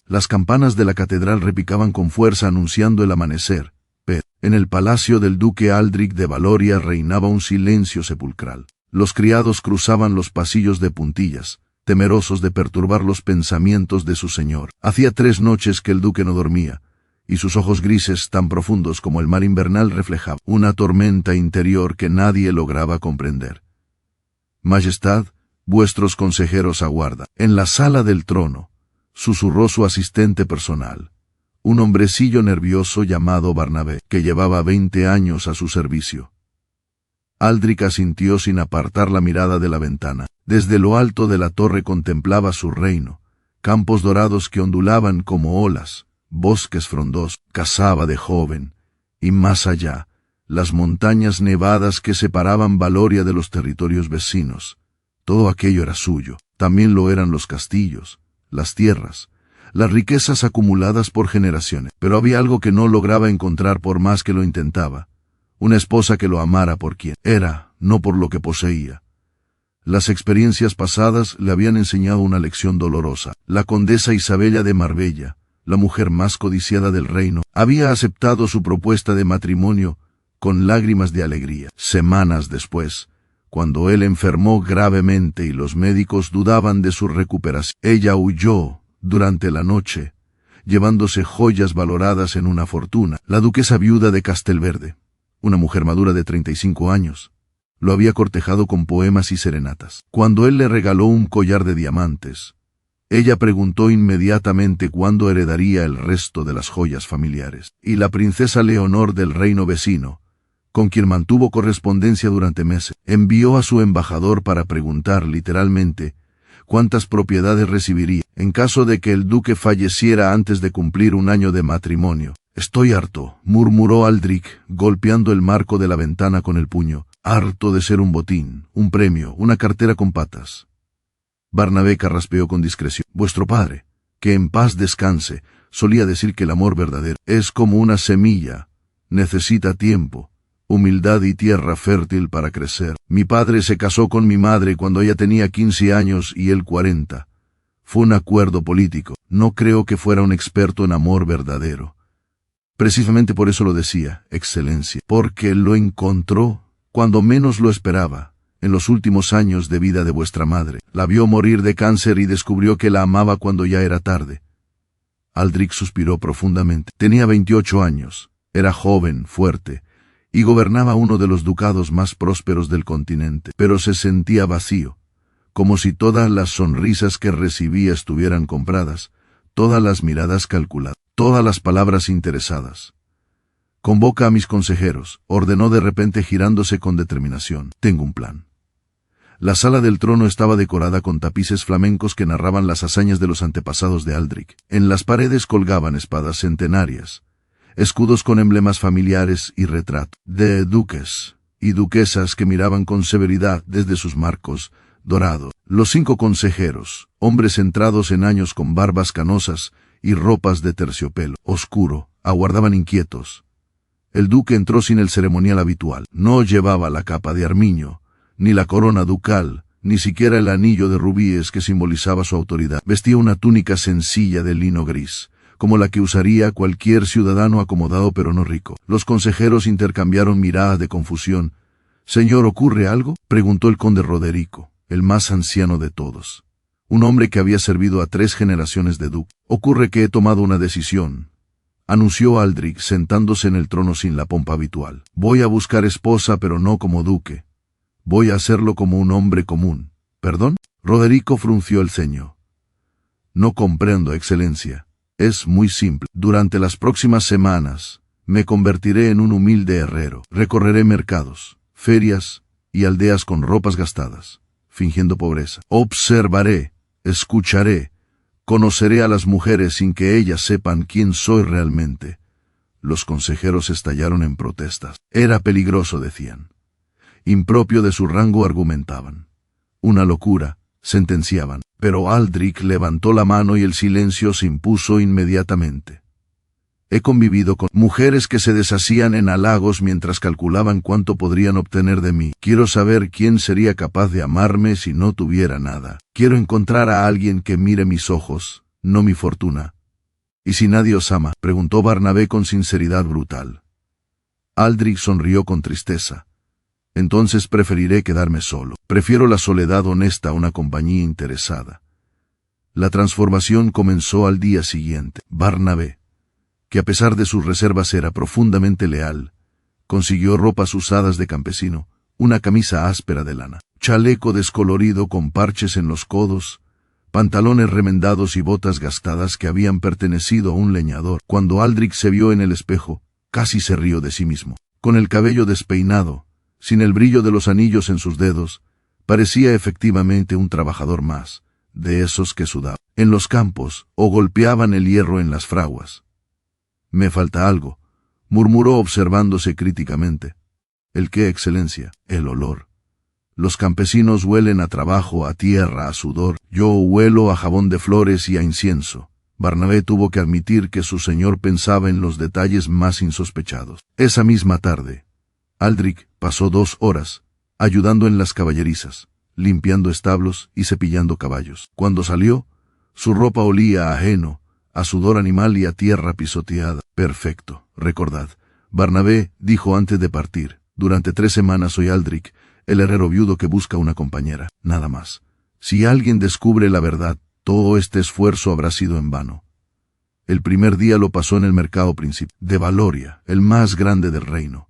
Las campanas de la catedral repicaban con fuerza anunciando el amanecer. En el palacio del duque Aldrich de Valoria reinaba un silencio sepulcral. Los criados cruzaban los pasillos de puntillas, temerosos de perturbar los pensamientos de su señor. Hacía 3 noches que el duque no dormía, y sus ojos grises, tan profundos como el mar invernal, reflejaban una tormenta interior que nadie lograba comprender. Majestad, vuestros consejeros aguardan. En la sala del trono, susurró su asistente personal, un hombrecillo nervioso llamado Barnabé, que llevaba 20 años a su servicio. Aldrich asintió sin apartar la mirada de la ventana. Desde lo alto de la torre contemplaba su reino, campos dorados que ondulaban como olas, bosques frondosos, cazaba de joven, y más allá, las montañas nevadas que separaban Valoria de los territorios vecinos. Todo aquello era suyo, también lo eran los castillos, las tierras, las riquezas acumuladas por generaciones. Pero había algo que no lograba encontrar por más que lo intentaba: una esposa que lo amara por quien era, no por lo que poseía. Las experiencias pasadas le habían enseñado una lección dolorosa. La condesa Isabella de Marbella, la mujer más codiciada del reino, había aceptado su propuesta de matrimonio con lágrimas de alegría. Semanas después, cuando él enfermó gravemente y los médicos dudaban de su recuperación, ella huyó durante la noche, llevándose joyas valoradas en una fortuna. La duquesa viuda de Castelverde, una mujer madura de 35 años, lo había cortejado con poemas y serenatas. Cuando él le regaló un collar de diamantes, ella preguntó inmediatamente cuándo heredaría el resto de las joyas familiares. Y la princesa Leonor del reino vecino, con quien mantuvo correspondencia durante meses, envió a su embajador para preguntar literalmente cuántas propiedades recibiría en caso de que el duque falleciera antes de cumplir un año de matrimonio. «Estoy harto», murmuró Aldrich, golpeando el marco de la ventana con el puño. «Harto de ser un botín, un premio, una cartera con patas». Barnabé carraspeó con discreción. «Vuestro padre, que en paz descanse, solía decir que el amor verdadero es como una semilla, necesita tiempo, humildad y tierra fértil para crecer. Mi padre se casó con mi madre cuando ella tenía 15 años y él 40. Fue un acuerdo político. No creo que fuera un experto en amor verdadero». Precisamente por eso lo decía, Excelencia, porque lo encontró cuando menos lo esperaba, en los últimos años de vida de vuestra madre. La vio morir de cáncer y descubrió que la amaba cuando ya era tarde. Aldrich suspiró profundamente. Tenía 28 años, era joven, fuerte, y gobernaba uno de los ducados más prósperos del continente, pero se sentía vacío, como si todas las sonrisas que recibía estuvieran compradas, todas las miradas calculadas, todas las palabras interesadas. «Convoca a mis consejeros», ordenó de repente girándose con determinación. «Tengo un plan». La sala del trono estaba decorada con tapices flamencos que narraban las hazañas de los antepasados de Aldrich. En las paredes colgaban espadas centenarias, escudos con emblemas familiares y retratos de duques y duquesas que miraban con severidad desde sus marcos dorados. Los 5 consejeros, hombres centrados en años con barbas canosas y ropas de terciopelo oscuro, aguardaban inquietos. El duque entró sin el ceremonial habitual. No llevaba la capa de armiño, ni la corona ducal, ni siquiera el anillo de rubíes que simbolizaba su autoridad. Vestía una túnica sencilla de lino gris, como la que usaría cualquier ciudadano acomodado pero no rico. Los consejeros intercambiaron miradas de confusión. «Señor, ¿ocurre algo?», preguntó el conde Roderico, el más anciano de todos, un hombre que había servido a 3 generaciones de duque. «Ocurre que he tomado una decisión», anunció Aldrich sentándose en el trono sin la pompa habitual. «Voy a buscar esposa, pero no como duque. Voy a hacerlo como un hombre común». «¿Perdón?». Roderico frunció el ceño. «No comprendo, Excelencia. Es muy simple. Durante las próximas semanas me convertiré en un humilde herrero. Recorreré mercados, ferias y aldeas con ropas gastadas, fingiendo pobreza. Observaré, escucharé, conoceré a las mujeres sin que ellas sepan quién soy realmente». Los consejeros estallaron en protestas. Era peligroso, decían. Impropio de su rango, argumentaban. Una locura, sentenciaban. Pero Aldrich levantó la mano y el silencio se impuso inmediatamente. «He convivido con mujeres que se deshacían en halagos mientras calculaban cuánto podrían obtener de mí. Quiero saber quién sería capaz de amarme si no tuviera nada. Quiero encontrar a alguien que mire mis ojos, no mi fortuna, ¿Y si nadie os ama?, preguntó Barnabé con sinceridad brutal. Aldrich sonrió con tristeza. Entonces preferiré quedarme solo. Prefiero la soledad honesta a una compañía interesada. La transformación comenzó al día siguiente. Barnabé, que a pesar de sus reservas era profundamente leal, consiguió ropas usadas de campesino, una camisa áspera de lana, chaleco descolorido con parches en los codos, pantalones remendados y botas gastadas que habían pertenecido a un leñador. Cuando Aldrich se vio en el espejo, casi se rió de sí mismo. Con el cabello despeinado, sin el brillo de los anillos en sus dedos, parecía efectivamente un trabajador más, de esos que sudaban en los campos o golpeaban el hierro en las fraguas. «Me falta algo», murmuró observándose críticamente. «¿El qué, excelencia?» «El olor. Los campesinos huelen a trabajo, a tierra, a sudor. Yo huelo a jabón de flores y a incienso». Barnabé tuvo que admitir que su señor pensaba en los detalles más insospechados. Esa misma tarde, Aldrich pasó 2 horas ayudando en las caballerizas, limpiando establos y cepillando caballos. Cuando salió, su ropa olía a heno, a sudor animal y a tierra pisoteada. «Perfecto, recordad», Barnabé dijo antes de partir. «Durante 3 semanas soy Aldrich, el herrero viudo que busca una compañera, nada más. Si alguien descubre la verdad, todo este esfuerzo habrá sido en vano». El primer día lo pasó en el mercado principal de Valoria, el más grande del reino,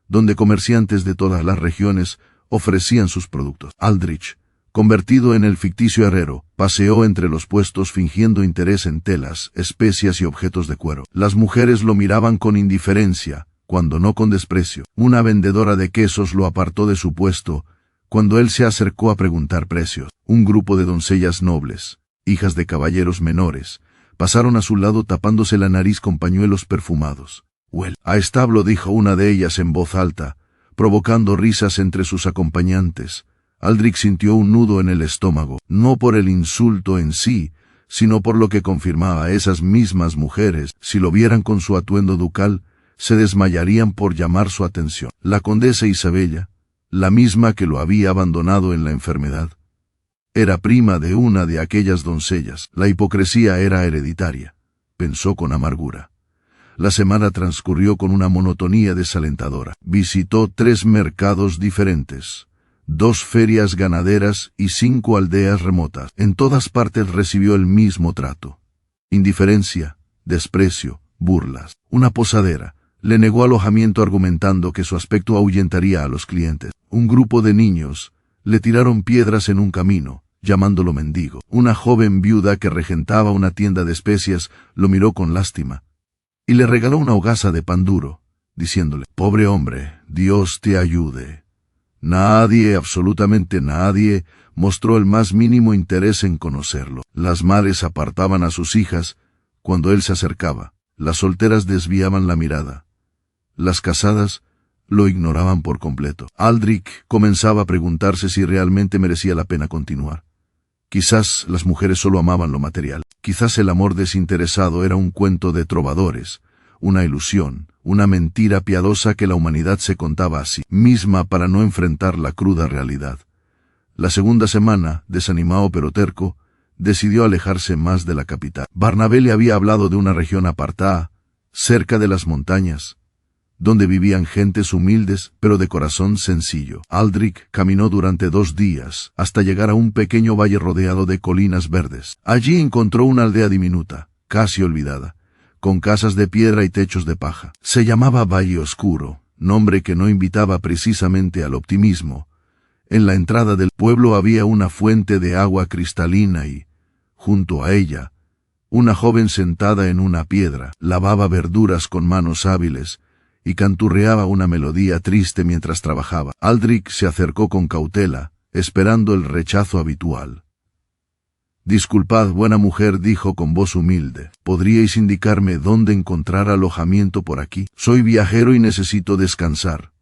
donde comerciantes de todas las regiones ofrecían sus productos. Aldrich, convertido en el ficticio herrero, paseó entre los puestos fingiendo interés en telas, especias y objetos de cuero. Las mujeres lo miraban con indiferencia, cuando no con desprecio. Una vendedora de quesos lo apartó de su puesto cuando él se acercó a preguntar precios. Un grupo de doncellas nobles, hijas de caballeros menores, pasaron a su lado tapándose la nariz con pañuelos perfumados. «Huele a establo», dijo una de ellas en voz alta, provocando risas entre sus acompañantes. Aldrich sintió un nudo en el estómago, no por el insulto en sí, sino por lo que confirmaba a esas mismas mujeres. Si lo vieran con su atuendo ducal, se desmayarían por llamar su atención. La condesa Isabella, la misma que lo había abandonado en la enfermedad, era prima de una de aquellas doncellas. La hipocresía era hereditaria, pensó con amargura. La semana transcurrió con una monotonía desalentadora. Visitó 3 mercados diferentes, 2 ferias ganaderas y 5 aldeas remotas. En todas partes recibió el mismo trato: indiferencia, desprecio, burlas. Una posadera le negó alojamiento argumentando que su aspecto ahuyentaría a los clientes. Un grupo de niños le tiraron piedras en un camino, llamándolo mendigo. Una joven viuda que regentaba una tienda de especias lo miró con lástima y le regaló una hogaza de pan duro, diciéndole: «Pobre hombre, Dios te ayude». Nadie, absolutamente nadie, mostró el más mínimo interés en conocerlo. Las madres apartaban a sus hijas cuando él se acercaba. Las solteras desviaban la mirada. Las casadas lo ignoraban por completo. Aldrich comenzaba a preguntarse si realmente merecía la pena continuar. Quizás las mujeres solo amaban lo material. Quizás el amor desinteresado era un cuento de trovadores, una ilusión, una mentira piadosa que la humanidad se contaba a sí misma para no enfrentar la cruda realidad. La segunda semana, desanimado pero terco, decidió alejarse más de la capital. Barnabé le había hablado de una región apartada, cerca de las montañas, donde vivían gentes humildes pero de corazón sencillo. Aldrich caminó durante 2 días hasta llegar a un pequeño valle rodeado de colinas verdes. Allí encontró una aldea diminuta, casi olvidada, con casas de piedra y techos de paja. Se llamaba Valle Oscuro, nombre que no invitaba precisamente al optimismo. En la entrada del pueblo había una fuente de agua cristalina y, junto a ella, una joven sentada en una piedra lavaba verduras con manos hábiles y canturreaba una melodía triste mientras trabajaba. Aldrich se acercó con cautela, esperando el rechazo habitual. «Disculpad, buena mujer», dijo con voz humilde. «¿Podríais indicarme dónde encontrar alojamiento por aquí? Soy viajero y necesito descansar».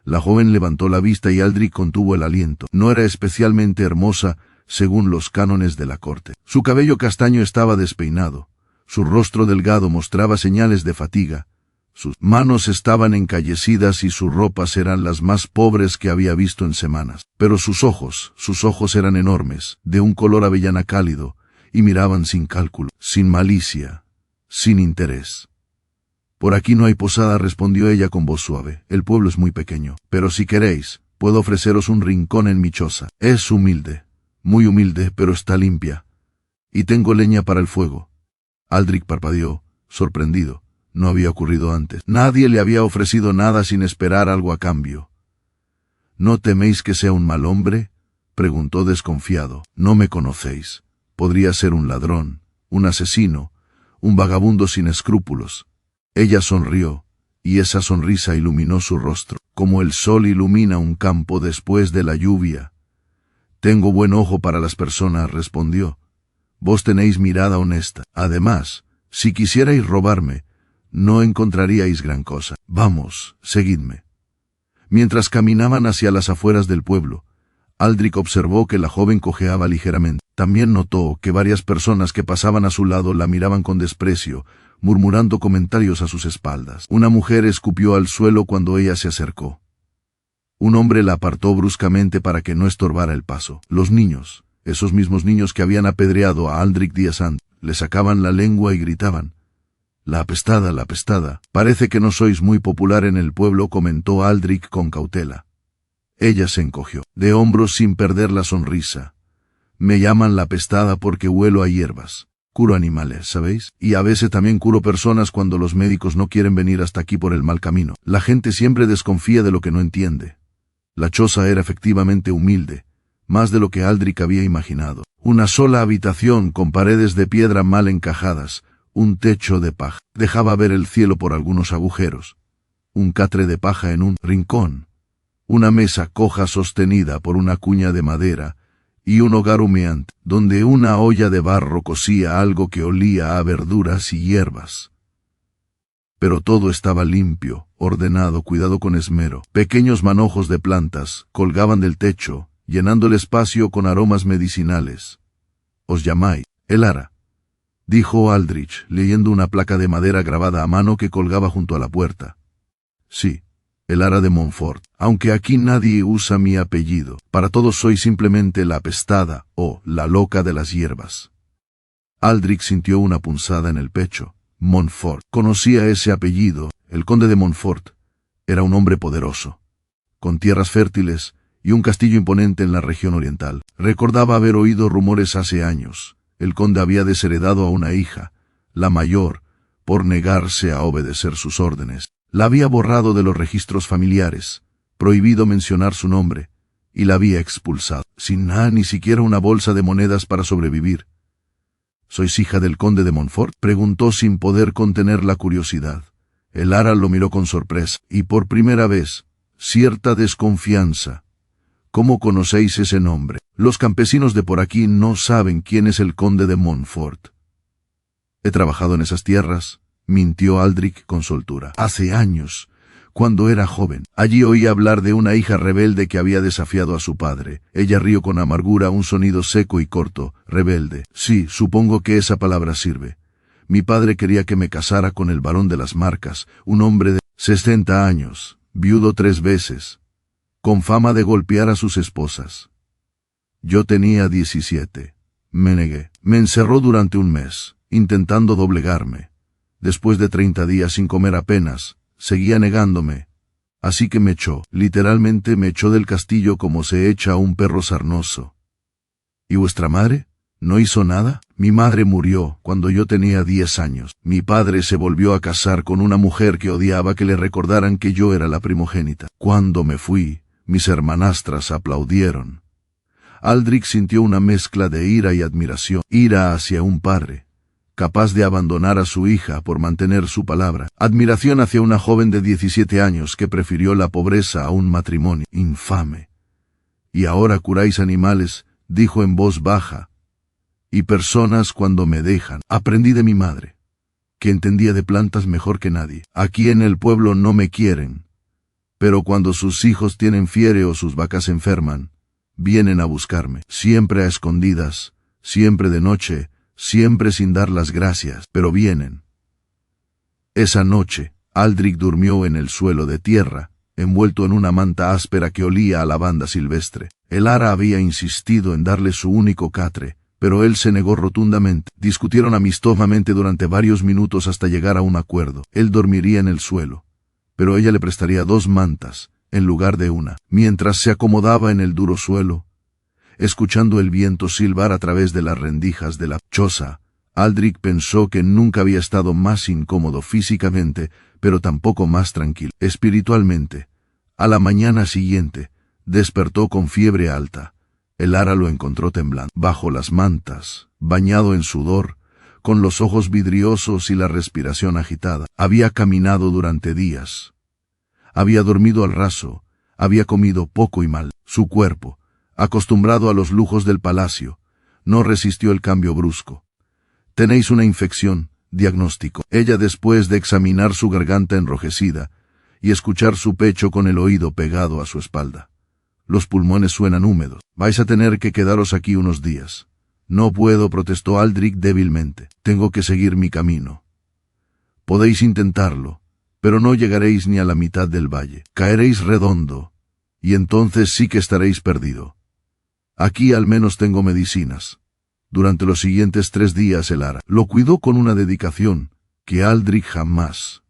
La joven levantó la vista y Aldrich contuvo el aliento. No era especialmente hermosa según los cánones de la corte. Su cabello castaño estaba despeinado, su rostro delgado mostraba señales de fatiga, sus manos estaban encallecidas y sus ropas eran las más pobres que había visto en semanas. Pero sus ojos eran enormes, de un color avellana cálido, y miraban sin cálculo, sin malicia, sin interés. Por aquí no hay posada, respondió ella con voz suave. El pueblo es muy pequeño, pero si queréis, puedo ofreceros un rincón en mi choza. Es humilde, muy humilde, pero está limpia. Y tengo leña para el fuego. Aldrich parpadeó, sorprendido. No había ocurrido antes. Nadie le había ofrecido nada sin esperar algo a cambio. ¿No teméis que sea un mal hombre?, preguntó desconfiado. No me conocéis. Podría ser un ladrón, un asesino, un vagabundo sin escrúpulos. Ella sonrió, y esa sonrisa iluminó su rostro, como el sol ilumina un campo después de la lluvia. Tengo buen ojo para las personas, respondió. Vos tenéis mirada honesta. Además, si quisierais robarme, no encontraríais gran cosa. Vamos, seguidme. Mientras caminaban hacia las afueras del pueblo, Aldrich observó que la joven cojeaba ligeramente. También notó que varias personas que pasaban a su lado la miraban con desprecio, murmurando comentarios a sus espaldas. Una mujer escupió al suelo cuando ella se acercó. Un hombre la apartó bruscamente para que no estorbara el paso. Los niños, esos mismos niños que habían apedreado a Aldrich días antes, le sacaban la lengua y gritaban: «La apestada, la apestada». «Parece que no sois muy popular en el pueblo», comentó Aldrich con cautela. Ella se encogió de hombros sin perder la sonrisa. «Me llaman la apestada porque huelo a hierbas. Curo animales, ¿sabéis? Y a veces también curo personas cuando los médicos no quieren venir hasta aquí por el mal camino. La gente siempre desconfía de lo que no entiende». La choza era efectivamente humilde, más de lo que Aldrich había imaginado. Una sola habitación con paredes de piedra mal encajadas, un techo de paja. Dejaba ver el cielo por algunos agujeros. Un catre de paja en un rincón. Una mesa coja sostenida por una cuña de madera, y un hogar humeante, donde una olla de barro cocía algo que olía a verduras y hierbas. Pero todo estaba limpio, ordenado, cuidado con esmero. Pequeños manojos de plantas colgaban del techo, llenando el espacio con aromas medicinales. «¿Os llamáis Elara?», dijo Aldrich, leyendo una placa de madera grabada a mano que colgaba junto a la puerta. «Sí, Elara de Montfort, aunque aquí nadie usa mi apellido. Para todos soy simplemente la apestada o la loca de las hierbas». Aldrich sintió una punzada en el pecho. Montfort. Conocía ese apellido. El conde de Montfort era un hombre poderoso, con tierras fértiles y un castillo imponente en la región oriental. Recordaba haber oído rumores hace años. El conde había desheredado a una hija, la mayor, por negarse a obedecer sus órdenes. La había borrado de los registros familiares, prohibido mencionar su nombre, y la había expulsado, sin nada, ni siquiera una bolsa de monedas para sobrevivir. «¿Sois hija del conde de Montfort?», preguntó sin poder contener la curiosidad. Elara lo miró con sorpresa, y por primera vez, cierta desconfianza. «¿Cómo conocéis ese nombre? Los campesinos de por aquí no saben quién es el conde de Montfort». «He trabajado en esas tierras», mintió Aldrich con soltura. «Hace años, cuando era joven. Allí oí hablar de una hija rebelde que había desafiado a su padre». Ella rió con amargura, un sonido seco y corto. «Rebelde. Sí, supongo que esa palabra sirve. Mi padre quería que me casara con el barón de las Marcas, un hombre de 60 años, viudo 3 veces, con fama de golpear a sus esposas. Yo tenía 17. Me negué. Me encerró durante un mes, intentando doblegarme. Después de 30 días sin comer apenas, seguía negándome. Así que me echó, literalmente me echó del castillo como se echa a un perro sarnoso». «¿Y vuestra madre? ¿No hizo nada?». «Mi madre murió cuando yo tenía 10 años. Mi padre se volvió a casar con una mujer que odiaba que le recordaran que yo era la primogénita. Cuando me fui, mis hermanastras aplaudieron». Aldrich sintió una mezcla de ira y admiración. Ira hacia un padre capaz de abandonar a su hija por mantener su palabra. Admiración hacia una joven de 17 años que prefirió la pobreza a un matrimonio. «Infame. Y ahora curáis animales», dijo en voz baja, «y personas cuando me dejan. Aprendí de mi madre, que entendía de plantas mejor que nadie. Aquí en el pueblo no me quieren, pero cuando sus hijos tienen fiebre o sus vacas enferman, vienen a buscarme. Siempre a escondidas, siempre de noche, siempre sin dar las gracias, pero vienen». Esa noche, Aldrich durmió en el suelo de tierra, envuelto en una manta áspera que olía a lavanda silvestre. Elara había insistido en darle su único catre, pero él se negó rotundamente. Discutieron amistosamente durante varios minutos hasta llegar a un acuerdo. Él dormiría en el suelo, pero ella le prestaría 2 mantas, en lugar de una. Mientras se acomodaba en el duro suelo, escuchando el viento silbar a través de las rendijas de la choza, Aldrich pensó que nunca había estado más incómodo físicamente, pero tampoco más tranquilo espiritualmente. A la mañana siguiente, despertó con fiebre alta. Elara lo encontró temblando, bajo las mantas, bañado en sudor, con los ojos vidriosos y la respiración agitada. Había caminado durante días. Había dormido al raso, había comido poco y mal. Su cuerpo, acostumbrado a los lujos del palacio, no resistió el cambio brusco. «Tenéis una infección», diagnóstico. Ella, después de examinar su garganta enrojecida y escuchar su pecho con el oído pegado a su espalda. «Los pulmones suenan húmedos. Vais a tener que quedaros aquí unos días». «No puedo», protestó Aldrich débilmente. «Tengo que seguir mi camino». «Podéis intentarlo, pero no llegaréis ni a la mitad del valle. Caeréis redondo, y entonces sí que estaréis perdido. Aquí al menos tengo medicinas». Durante los siguientes 3 días Elara lo cuidó con una dedicación que Aldrich jamás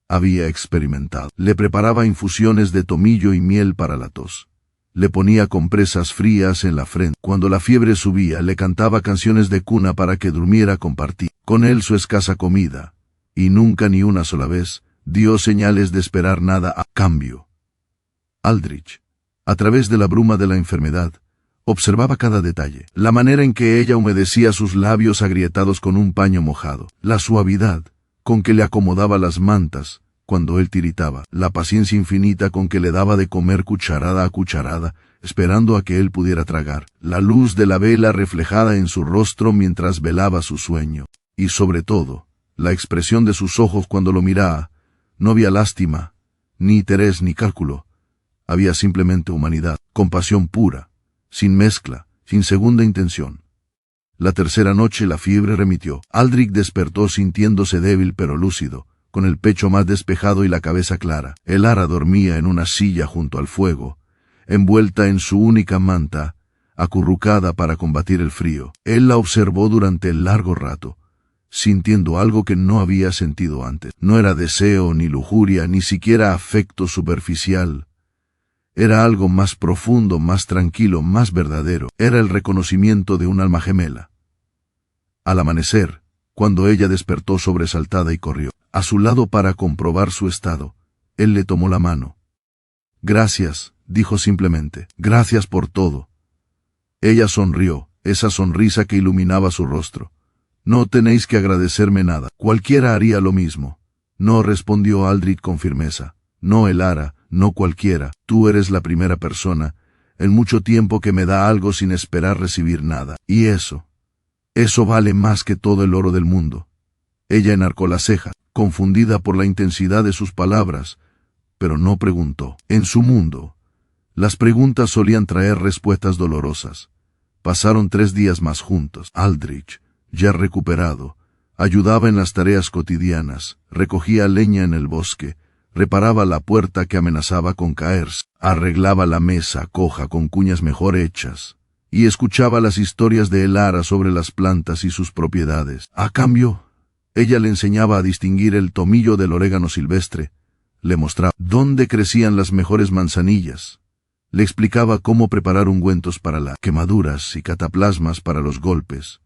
había experimentado. Le preparaba infusiones de tomillo y miel para la tos. Le ponía compresas frías en la frente. Cuando la fiebre subía, le cantaba canciones de cuna para que durmiera. Compartía con él su escasa comida, y nunca ni una sola vez dio señales de esperar nada a cambio. Aldrich, a través de la bruma de la enfermedad, observaba cada detalle, la manera en que ella humedecía sus labios agrietados con un paño mojado, la suavidad con que le acomodaba las mantas cuando él tiritaba, la paciencia infinita con que le daba de comer cucharada a cucharada, esperando a que él pudiera tragar, la luz de la vela reflejada en su rostro mientras velaba su sueño, y sobre todo, la expresión de sus ojos cuando lo miraba. No había lástima, ni interés ni cálculo, había simplemente humanidad, compasión pura, sin mezcla, sin segunda intención. La tercera noche la fiebre remitió. Aldrich despertó sintiéndose débil pero lúcido, con el pecho más despejado y la cabeza clara. Elara dormía en una silla junto al fuego, envuelta en su única manta, acurrucada para combatir el frío. Él la observó durante el largo rato, sintiendo algo que no había sentido antes. No era deseo, ni lujuria, ni siquiera afecto superficial. Era algo más profundo, más tranquilo, más verdadero. Era el reconocimiento de un alma gemela. Al amanecer, cuando ella despertó sobresaltada y corrió a su lado para comprobar su estado, él le tomó la mano. «Gracias», dijo simplemente. «Gracias por todo». Ella sonrió, esa sonrisa que iluminaba su rostro. «No tenéis que agradecerme nada. Cualquiera haría lo mismo». «No», respondió Aldrich con firmeza. «No, Elara, no cualquiera. Tú eres la primera persona en mucho tiempo que me da algo sin esperar recibir nada. Y eso vale más que todo el oro del mundo». Ella enarcó la ceja, confundida por la intensidad de sus palabras, pero no preguntó. En su mundo, las preguntas solían traer respuestas dolorosas. Pasaron 3 días más juntos. Aldrich, ya recuperado, ayudaba en las tareas cotidianas, recogía leña en el bosque, reparaba la puerta que amenazaba con caerse, arreglaba la mesa coja con cuñas mejor hechas, y escuchaba las historias de Elara sobre las plantas y sus propiedades. A cambio, ella le enseñaba a distinguir el tomillo del orégano silvestre, le mostraba dónde crecían las mejores manzanillas, le explicaba cómo preparar ungüentos para las quemaduras y cataplasmas para los golpes.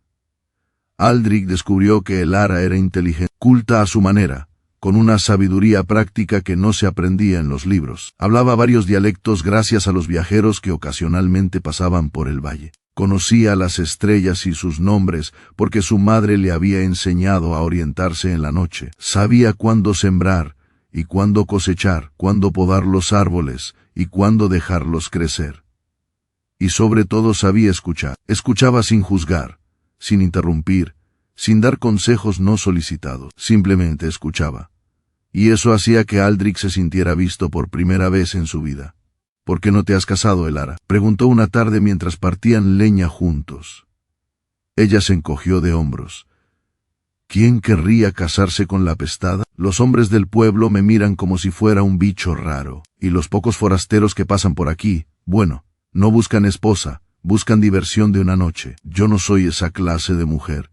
Aldrich descubrió que Elara era inteligente, culta a su manera, con una sabiduría práctica que no se aprendía en los libros. Hablaba varios dialectos gracias a los viajeros que ocasionalmente pasaban por el valle. Conocía las estrellas y sus nombres porque su madre le había enseñado a orientarse en la noche. Sabía cuándo sembrar y cuándo cosechar, cuándo podar los árboles y cuándo dejarlos crecer. Y sobre todo sabía escuchar. Escuchaba sin juzgar, sin interrumpir, sin dar consejos no solicitados. Simplemente escuchaba. Y eso hacía que Aldrich se sintiera visto por primera vez en su vida. «¿Por qué no te has casado, Elara?», preguntó una tarde mientras partían leña juntos. Ella se encogió de hombros. «¿Quién querría casarse con la apestada? Los hombres del pueblo me miran como si fuera un bicho raro. Y los pocos forasteros que pasan por aquí, bueno, no buscan esposa, Buscan diversión de una noche. Yo no soy esa clase de mujer.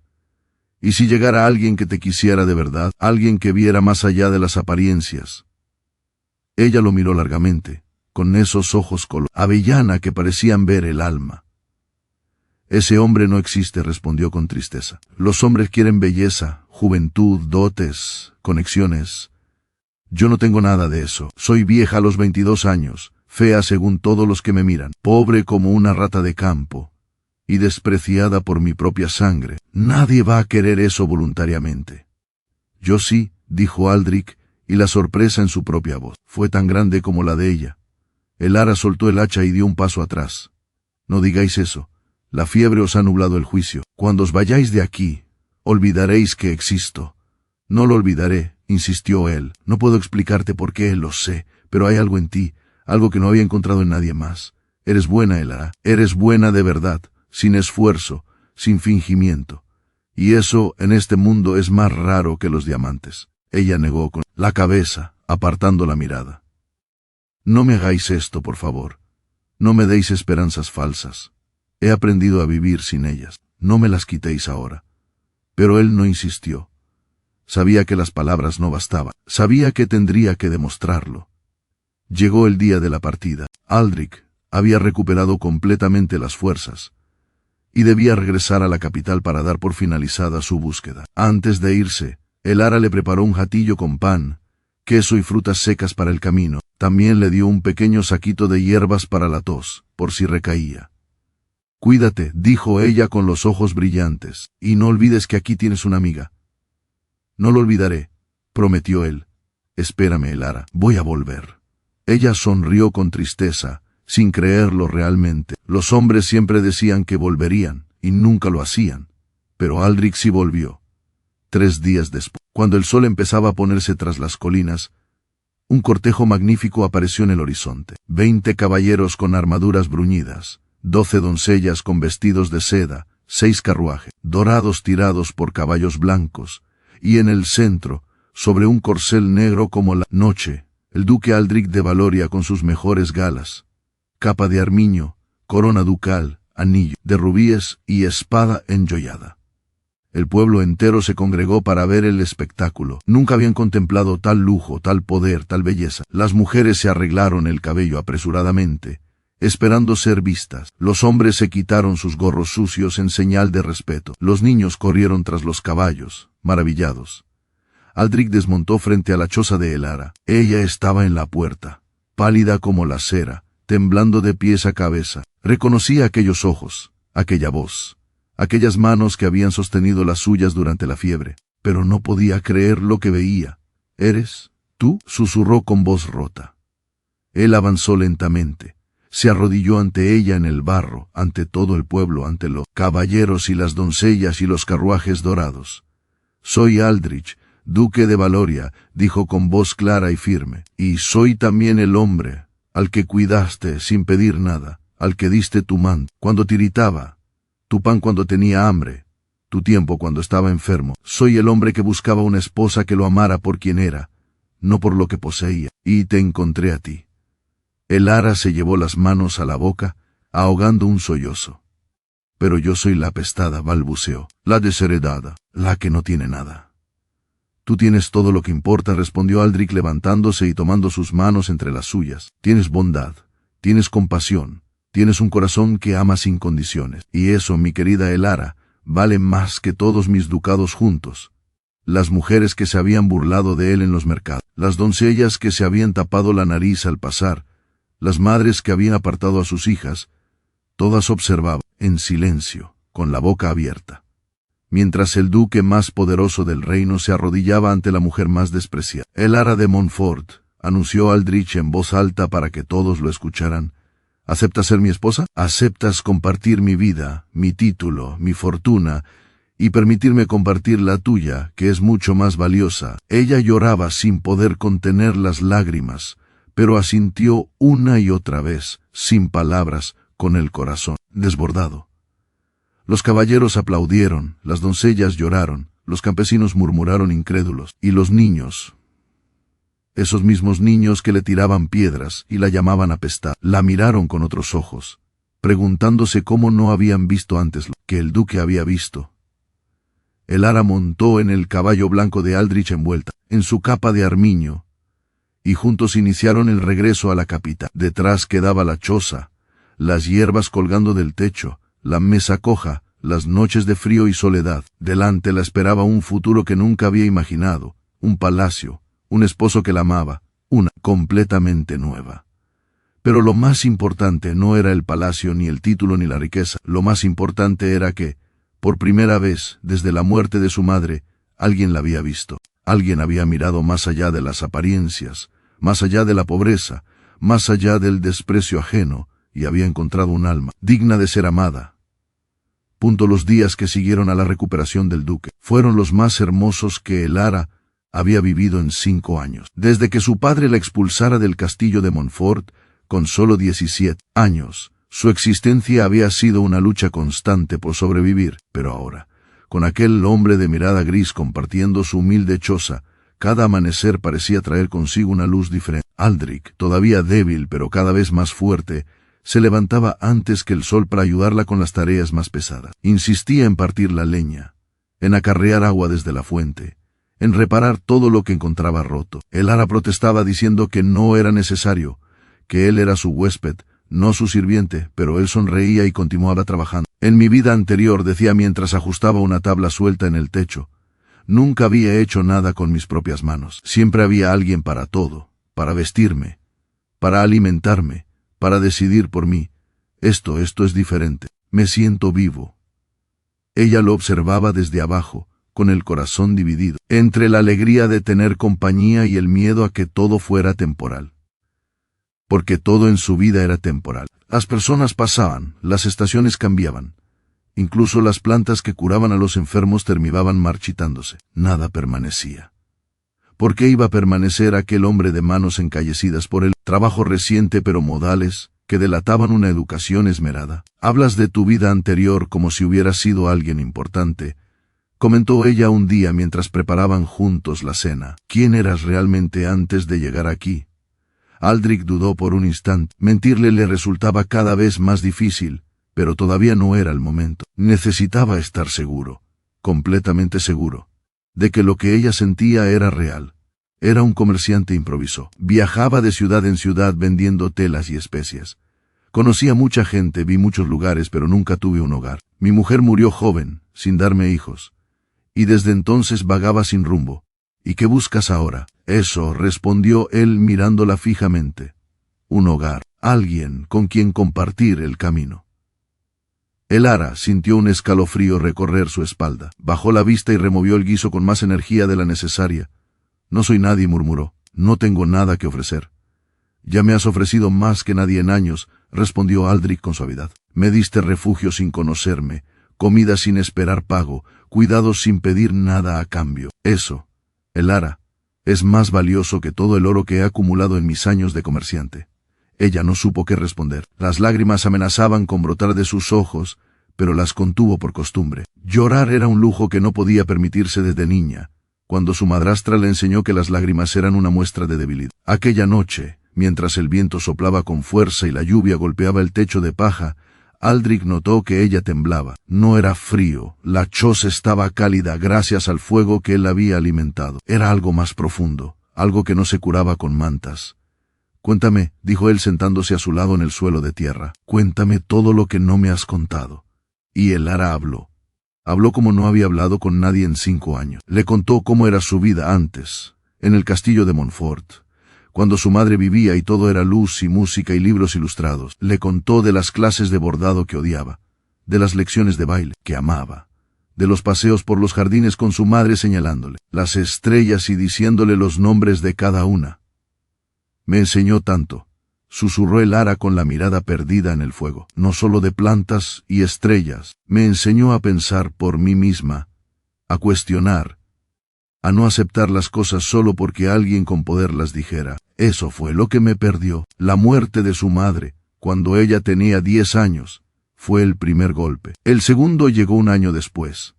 Y si llegara alguien que te quisiera de verdad, alguien que viera más allá de las apariencias. Ella lo miró largamente, con esos ojos color avellana que parecían ver el alma. Ese hombre no existe, respondió con tristeza. Los hombres quieren belleza, juventud, dotes, conexiones. Yo no tengo nada de eso. Soy vieja a los 22 años, fea según todos los que me miran, pobre como una rata de campo, y despreciada por mi propia sangre. Nadie va a querer eso voluntariamente. Yo sí, dijo Aldrich, y la sorpresa en su propia voz fue tan grande como la de ella. Elara soltó el hacha y dio un paso atrás. No digáis eso. La fiebre os ha nublado el juicio. Cuando os vayáis de aquí, olvidaréis que existo. No lo olvidaré, insistió él. No puedo explicarte por qué, lo sé, pero hay algo en ti, algo que no había encontrado en nadie más. Eres buena, Elara. Eres buena de verdad, sin esfuerzo, sin fingimiento. Y eso en este mundo es más raro que los diamantes. Ella negó con la cabeza, apartando la mirada. No me hagáis esto, por favor. No me deis esperanzas falsas. He aprendido a vivir sin ellas. No me las quitéis ahora. Pero él no insistió. Sabía que las palabras no bastaban. Sabía que tendría que demostrarlo. Llegó el día de la partida. Aldrich había recuperado completamente las fuerzas y debía regresar a la capital para dar por finalizada su búsqueda. Antes de irse, Elara le preparó un jatillo con pan, queso y frutas secas para el camino. También le dio un pequeño saquito de hierbas para la tos, por si recaía. Cuídate, dijo ella con los ojos brillantes, y no olvides que aquí tienes una amiga. No lo olvidaré, prometió él. Espérame, Elara, voy a volver. Ella sonrió con tristeza, sin creerlo realmente. Los hombres siempre decían que volverían, y nunca lo hacían. Pero Aldrich sí volvió. 3 días después, cuando el sol empezaba a ponerse tras las colinas, un cortejo magnífico apareció en el horizonte. 20 caballeros con armaduras bruñidas, 12 doncellas con vestidos de seda, 6 carruajes, dorados tirados por caballos blancos, y en el centro, sobre un corcel negro como la noche, el duque Aldrich de Valoria con sus mejores galas, capa de armiño, corona ducal, anillo de rubíes y espada enjollada. El pueblo entero se congregó para ver el espectáculo. Nunca habían contemplado tal lujo, tal poder, tal belleza. Las mujeres se arreglaron el cabello apresuradamente, esperando ser vistas. Los hombres se quitaron sus gorros sucios en señal de respeto. Los niños corrieron tras los caballos, maravillados. Aldrich desmontó frente a la choza de Elara. Ella estaba en la puerta, pálida como la cera, temblando de pies a cabeza. Reconocía aquellos ojos, aquella voz, aquellas manos que habían sostenido las suyas durante la fiebre, pero no podía creer lo que veía. ¿Eres tú?, susurró con voz rota. Él avanzó lentamente, se arrodilló ante ella en el barro, ante todo el pueblo, ante los caballeros y las doncellas y los carruajes dorados. Soy Aldrich, duque de Valoria, dijo con voz clara y firme, y soy también el hombre al que cuidaste sin pedir nada, al que diste tu manto cuando tiritaba, tu pan cuando tenía hambre, tu tiempo cuando estaba enfermo. Soy el hombre que buscaba una esposa que lo amara por quien era, no por lo que poseía, y te encontré a ti. Elara se llevó las manos a la boca, ahogando un sollozo. Pero yo soy la apestada, balbuceó, la desheredada, la que no tiene nada. Tú tienes todo lo que importa, respondió Aldrich levantándose y tomando sus manos entre las suyas. Tienes bondad, tienes compasión, tienes un corazón que ama sin condiciones. Y eso, mi querida Elara, vale más que todos mis ducados juntos. Las mujeres que se habían burlado de él en los mercados, las doncellas que se habían tapado la nariz al pasar, las madres que habían apartado a sus hijas, todas observaban, en silencio, con la boca abierta, mientras el duque más poderoso del reino se arrodillaba ante la mujer más despreciada. Elara de Montfort, anunció Aldrich en voz alta para que todos lo escucharan. ¿Aceptas ser mi esposa? ¿Aceptas compartir mi vida, mi título, mi fortuna, y permitirme compartir la tuya, que es mucho más valiosa? Ella lloraba sin poder contener las lágrimas, pero asintió una y otra vez, sin palabras, con el corazón desbordado. Los caballeros aplaudieron, las doncellas lloraron, los campesinos murmuraron incrédulos, y los niños, esos mismos niños que le tiraban piedras y la llamaban apestada, la miraron con otros ojos, preguntándose cómo no habían visto antes lo que el duque había visto. Elara montó en el caballo blanco de Aldrich envuelta en su capa de armiño, y juntos iniciaron el regreso a la capital. Detrás quedaba la choza, las hierbas colgando del techo, la mesa coja, las noches de frío y soledad. Delante la esperaba un futuro que nunca había imaginado, un palacio, un esposo que la amaba, una completamente nueva. Pero lo más importante no era el palacio, ni el título, ni la riqueza. Lo más importante era que, por primera vez, desde la muerte de su madre, alguien la había visto. Alguien había mirado más allá de las apariencias, más allá de la pobreza, más allá del desprecio ajeno, y había encontrado un alma digna de ser amada. Los días que siguieron a la recuperación del duque fueron los más hermosos que Elara había vivido en 5 años. Desde que su padre la expulsara del castillo de Montfort, con solo 17 años, su existencia había sido una lucha constante por sobrevivir, pero ahora, con aquel hombre de mirada gris compartiendo su humilde choza, cada amanecer parecía traer consigo una luz diferente. Aldrich, todavía débil pero cada vez más fuerte, se levantaba antes que el sol para ayudarla con las tareas más pesadas. Insistía en partir la leña, en acarrear agua desde la fuente, en reparar todo lo que encontraba roto. Elara protestaba diciendo que no era necesario, que él era su huésped, no su sirviente, pero él sonreía y continuaba trabajando. En mi vida anterior, decía mientras ajustaba una tabla suelta en el techo, nunca había hecho nada con mis propias manos. Siempre había alguien para todo, para vestirme, para alimentarme, para decidir por mí. Esto es diferente. Me siento vivo. Ella lo observaba desde abajo, con el corazón dividido, entre la alegría de tener compañía y el miedo a que todo fuera temporal. Porque todo en su vida era temporal. Las personas pasaban, las estaciones cambiaban. Incluso las plantas que curaban a los enfermos terminaban marchitándose. Nada permanecía. ¿Por qué iba a permanecer aquel hombre de manos encallecidas por el trabajo reciente pero modales, que delataban una educación esmerada? Hablas de tu vida anterior como si hubieras sido alguien importante, comentó ella un día mientras preparaban juntos la cena. ¿Quién eras realmente antes de llegar aquí? Aldrich dudó por un instante. Mentirle le resultaba cada vez más difícil, pero todavía no era el momento. Necesitaba estar seguro, completamente seguro, de que lo que ella sentía era real. Era un comerciante, improvisó. Viajaba de ciudad en ciudad vendiendo telas y especias. Conocía mucha gente, vi muchos lugares, pero nunca tuve un hogar. Mi mujer murió joven, sin darme hijos. Y desde entonces vagaba sin rumbo. ¿Y qué buscas ahora? Eso, respondió él mirándola fijamente. Un hogar, alguien con quien compartir el camino. Elara sintió un escalofrío recorrer su espalda. Bajó la vista y removió el guiso con más energía de la necesaria. No soy nadie, murmuró. No tengo nada que ofrecer. Ya me has ofrecido más que nadie en años, respondió Aldrich con suavidad. Me diste refugio sin conocerme, comida sin esperar pago, cuidados sin pedir nada a cambio. Eso, Elara, es más valioso que todo el oro que he acumulado en mis años de comerciante. Ella no supo qué responder. Las lágrimas amenazaban con brotar de sus ojos, pero las contuvo por costumbre. Llorar era un lujo que no podía permitirse desde niña, cuando su madrastra le enseñó que las lágrimas eran una muestra de debilidad. Aquella noche, mientras el viento soplaba con fuerza y la lluvia golpeaba el techo de paja, Aldrich notó que ella temblaba. No era frío, la choza estaba cálida gracias al fuego que él había alimentado. Era algo más profundo, algo que no se curaba con mantas. Cuéntame, dijo él sentándose a su lado en el suelo de tierra. Cuéntame todo lo que no me has contado. Y Elara habló. Habló como no había hablado con nadie en 5 años. Le contó cómo era su vida antes, en el castillo de Montfort, cuando su madre vivía y todo era luz y música y libros ilustrados. Le contó de las clases de bordado que odiaba, de las lecciones de baile que amaba, de los paseos por los jardines con su madre señalándole las estrellas y diciéndole los nombres de cada una. Me enseñó tanto, susurró Elara con la mirada perdida en el fuego. No solo de plantas y estrellas, me enseñó a pensar por mí misma, a cuestionar, a no aceptar las cosas solo porque alguien con poder las dijera. Eso fue lo que me perdió. La muerte de su madre, cuando ella tenía 10 años, fue el primer golpe. El segundo llegó 1 año después,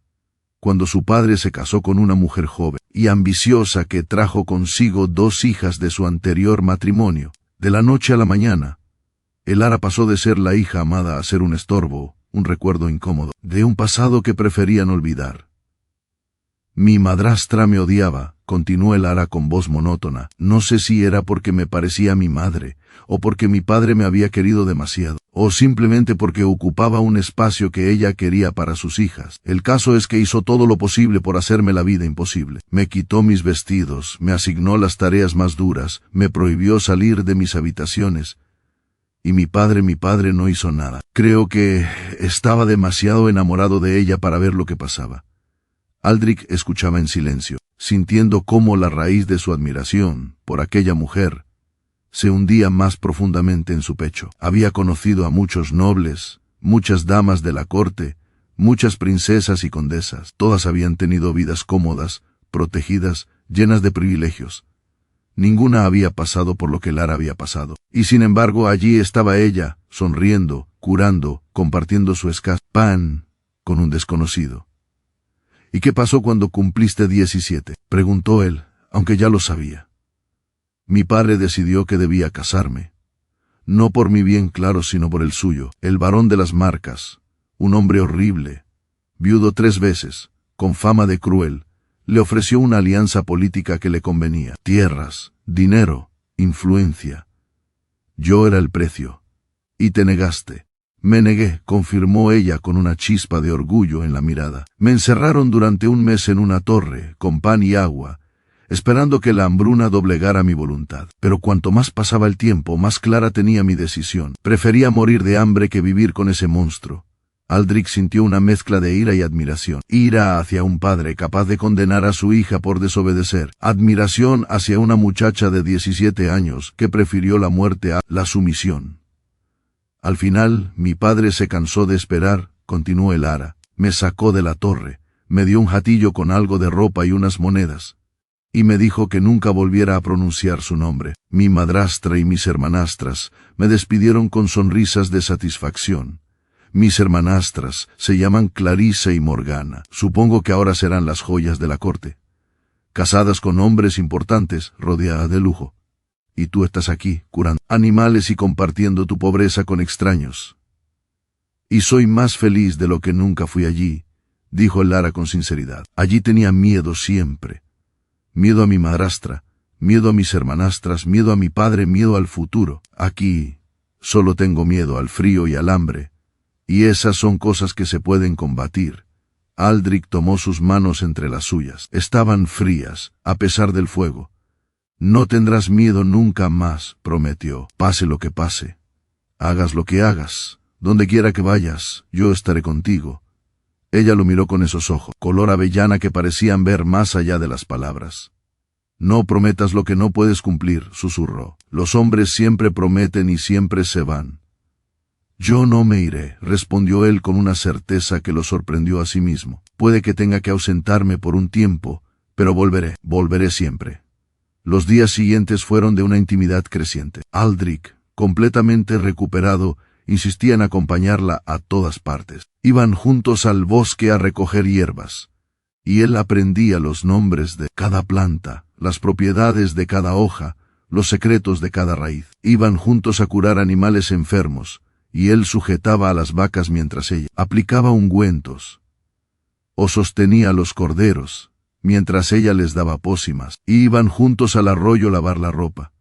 cuando su padre se casó con una mujer joven y ambiciosa que trajo consigo 2 hijas de su anterior matrimonio. De la noche a la mañana, El Lara pasó de ser la hija amada a ser un estorbo, un recuerdo incómodo, de un pasado que preferían olvidar. Mi madrastra me odiaba, continuó el Lara con voz monótona. No sé si era porque me parecía mi madre, o porque mi padre me había querido demasiado, o simplemente porque ocupaba un espacio que ella quería para sus hijas. El caso es que hizo todo lo posible por hacerme la vida imposible. Me quitó mis vestidos, me asignó las tareas más duras, me prohibió salir de mis habitaciones. Y mi padre no hizo nada. Creo que estaba demasiado enamorado de ella para ver lo que pasaba. Aldrich escuchaba en silencio, sintiendo cómo la raíz de su admiración por aquella mujer se hundía más profundamente en su pecho. Había conocido a muchos nobles, muchas damas de la corte, muchas princesas y condesas. Todas habían tenido vidas cómodas, protegidas, llenas de privilegios. Ninguna había pasado por lo que Lara había pasado. Y sin embargo allí estaba ella, sonriendo, curando, compartiendo su escaso pan con un desconocido. ¿Y qué pasó cuando cumpliste 17? Preguntó él, aunque ya lo sabía. Mi padre decidió que debía casarme. No por mi bien claro, sino por el suyo. El varón de las marcas, un hombre horrible, viudo 3 veces, con fama de cruel, le ofreció una alianza política que le convenía. Tierras, dinero, influencia. Yo era el precio. Y te negaste. Me negué, confirmó ella con una chispa de orgullo en la mirada. Me encerraron durante 1 mes en una torre, con pan y agua, esperando que la hambruna doblegara mi voluntad. Pero cuanto más pasaba el tiempo, más clara tenía mi decisión. Prefería morir de hambre que vivir con ese monstruo. Aldrich sintió una mezcla de ira y admiración. Ira hacia un padre capaz de condenar a su hija por desobedecer. Admiración hacia una muchacha de 17 años que prefirió la muerte a la sumisión. Al final, mi padre se cansó de esperar, continuó el Lara. Me sacó de la torre, me dio un jatillo con algo de ropa y unas monedas, y me dijo que nunca volviera a pronunciar su nombre. Mi madrastra y mis hermanastras me despidieron con sonrisas de satisfacción. Mis hermanastras se llaman Clarissa y Morgana. Supongo que ahora serán las joyas de la corte. Casadas con hombres importantes, rodeadas de lujo. Y tú estás aquí, curando animales y compartiendo tu pobreza con extraños. Y soy más feliz de lo que nunca fui allí, dijo el Lara con sinceridad. Allí tenía miedo siempre. Miedo a mi madrastra, miedo a mis hermanastras, miedo a mi padre, miedo al futuro. Aquí solo tengo miedo al frío y al hambre. Y esas son cosas que se pueden combatir. Aldrich tomó sus manos entre las suyas. Estaban frías, a pesar del fuego. No tendrás miedo nunca más, prometió. Pase lo que pase. Hagas lo que hagas. Donde quiera que vayas, yo estaré contigo. Ella lo miró con esos ojos, color avellana que parecían ver más allá de las palabras. No prometas lo que no puedes cumplir, susurró. Los hombres siempre prometen y siempre se van. Yo no me iré, respondió él con una certeza que lo sorprendió a sí mismo. Puede que tenga que ausentarme por un tiempo, pero volveré siempre. Los días siguientes fueron de una intimidad creciente. Aldrich, completamente recuperado, insistía en acompañarla a todas partes. Iban juntos al bosque a recoger hierbas, y él aprendía los nombres de cada planta, las propiedades de cada hoja, los secretos de cada raíz. Iban juntos a curar animales enfermos, y él sujetaba a las vacas mientras ella aplicaba ungüentos, o sostenía a los corderos, mientras ella les daba pócimas. Iban juntos al arroyo a lavar la ropa,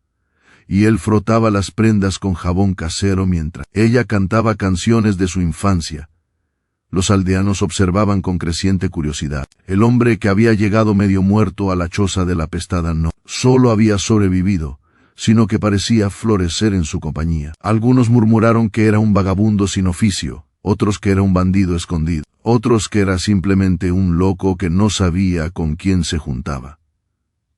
y él frotaba las prendas con jabón casero mientras ella cantaba canciones de su infancia. Los aldeanos observaban con creciente curiosidad. El hombre que había llegado medio muerto a la choza de la apestada no solo había sobrevivido, sino que parecía florecer en su compañía. Algunos murmuraron que era un vagabundo sin oficio, otros que era un bandido escondido, otros que era simplemente un loco que no sabía con quién se juntaba.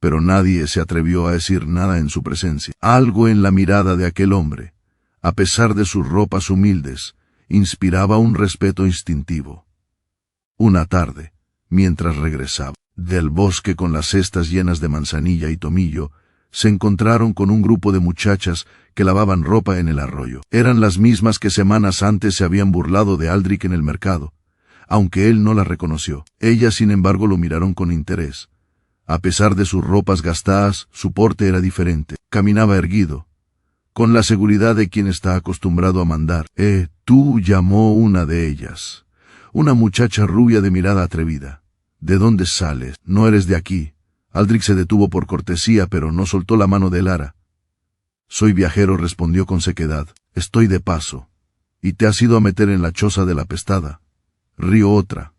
Pero nadie se atrevió a decir nada en su presencia. Algo en la mirada de aquel hombre, a pesar de sus ropas humildes, inspiraba un respeto instintivo. Una tarde, mientras regresaba del bosque con las cestas llenas de manzanilla y tomillo, se encontraron con un grupo de muchachas que lavaban ropa en el arroyo. Eran las mismas que semanas antes se habían burlado de Aldrich en el mercado, aunque él no las reconoció. Ellas, sin embargo, lo miraron con interés. A pesar de sus ropas gastadas, su porte era diferente. Caminaba erguido, con la seguridad de quien está acostumbrado a mandar. Tú, llamó una de ellas. Una muchacha rubia de mirada atrevida. ¿De dónde sales? No eres de aquí. Aldrich se detuvo por cortesía, pero no soltó la mano de Lara. Soy viajero, respondió con sequedad. Estoy de paso. ¿Y te has ido a meter en la choza de la pestada? Rió otra.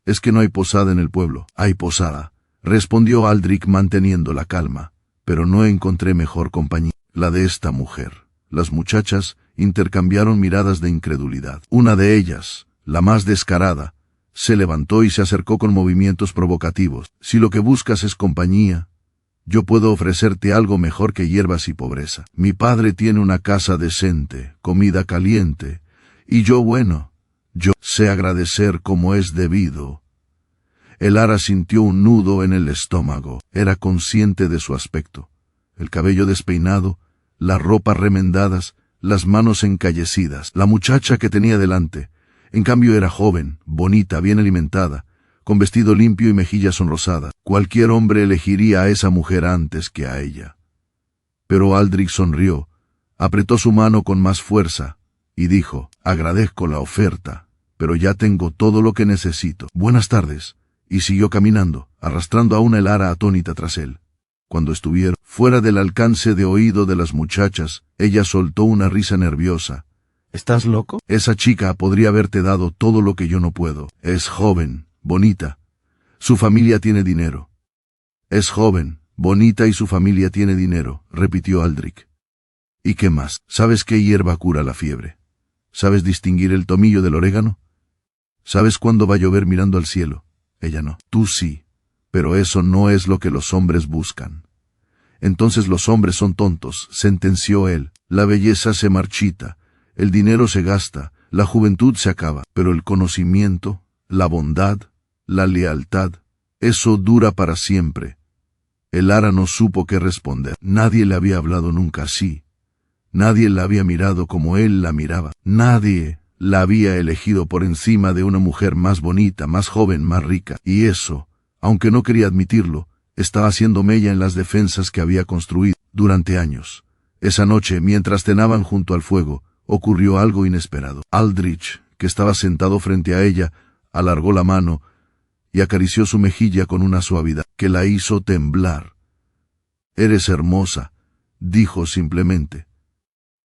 Es que no hay posada en el pueblo. Hay posada, respondió Aldrich manteniendo la calma, pero no encontré mejor compañía. La de esta mujer. Las muchachas intercambiaron miradas de incredulidad. Una de ellas, la más descarada, se levantó y se acercó con movimientos provocativos. Si lo que buscas es compañía, yo puedo ofrecerte algo mejor que hierbas y pobreza. Mi padre tiene una casa decente, comida caliente, y yo sé agradecer como es debido. Lara sintió un nudo en el estómago. Era consciente de su aspecto. El cabello despeinado, las ropas remendadas, las manos encallecidas. La muchacha que tenía delante, en cambio, era joven, bonita, bien alimentada, con vestido limpio y mejillas sonrosadas. Cualquier hombre elegiría a esa mujer antes que a ella. Pero Aldrich sonrió, apretó su mano con más fuerza, y dijo, agradezco la oferta, pero ya tengo todo lo que necesito. Buenas tardes. Y siguió caminando, arrastrando a una Lara atónita tras él. Cuando estuvieron fuera del alcance de oído de las muchachas, ella soltó una risa nerviosa. ¿Estás loco? Esa chica podría haberte dado todo lo que yo no puedo. Es joven, bonita. Su familia tiene dinero. Es joven, bonita y su familia tiene dinero, repitió Aldrich. ¿Y qué más? ¿Sabes qué hierba cura la fiebre? ¿Sabes distinguir el tomillo del orégano? ¿Sabes cuándo va a llover mirando al cielo? Ella no. Tú sí. Pero eso no es lo que los hombres buscan. Entonces los hombres son tontos, sentenció él. La belleza se marchita, el dinero se gasta, la juventud se acaba, pero el conocimiento, la bondad, la lealtad, eso dura para siempre. Lara no supo qué responder. Nadie le había hablado nunca así. Nadie la había mirado como él la miraba. Nadie la había elegido por encima de una mujer más bonita, más joven, más rica. Y eso, aunque no quería admitirlo, estaba haciendo mella en las defensas que había construido durante años. Esa noche, mientras cenaban junto al fuego, ocurrió algo inesperado. Aldrich, que estaba sentado frente a ella, alargó la mano y acarició su mejilla con una suavidad que la hizo temblar. Eres hermosa, dijo simplemente.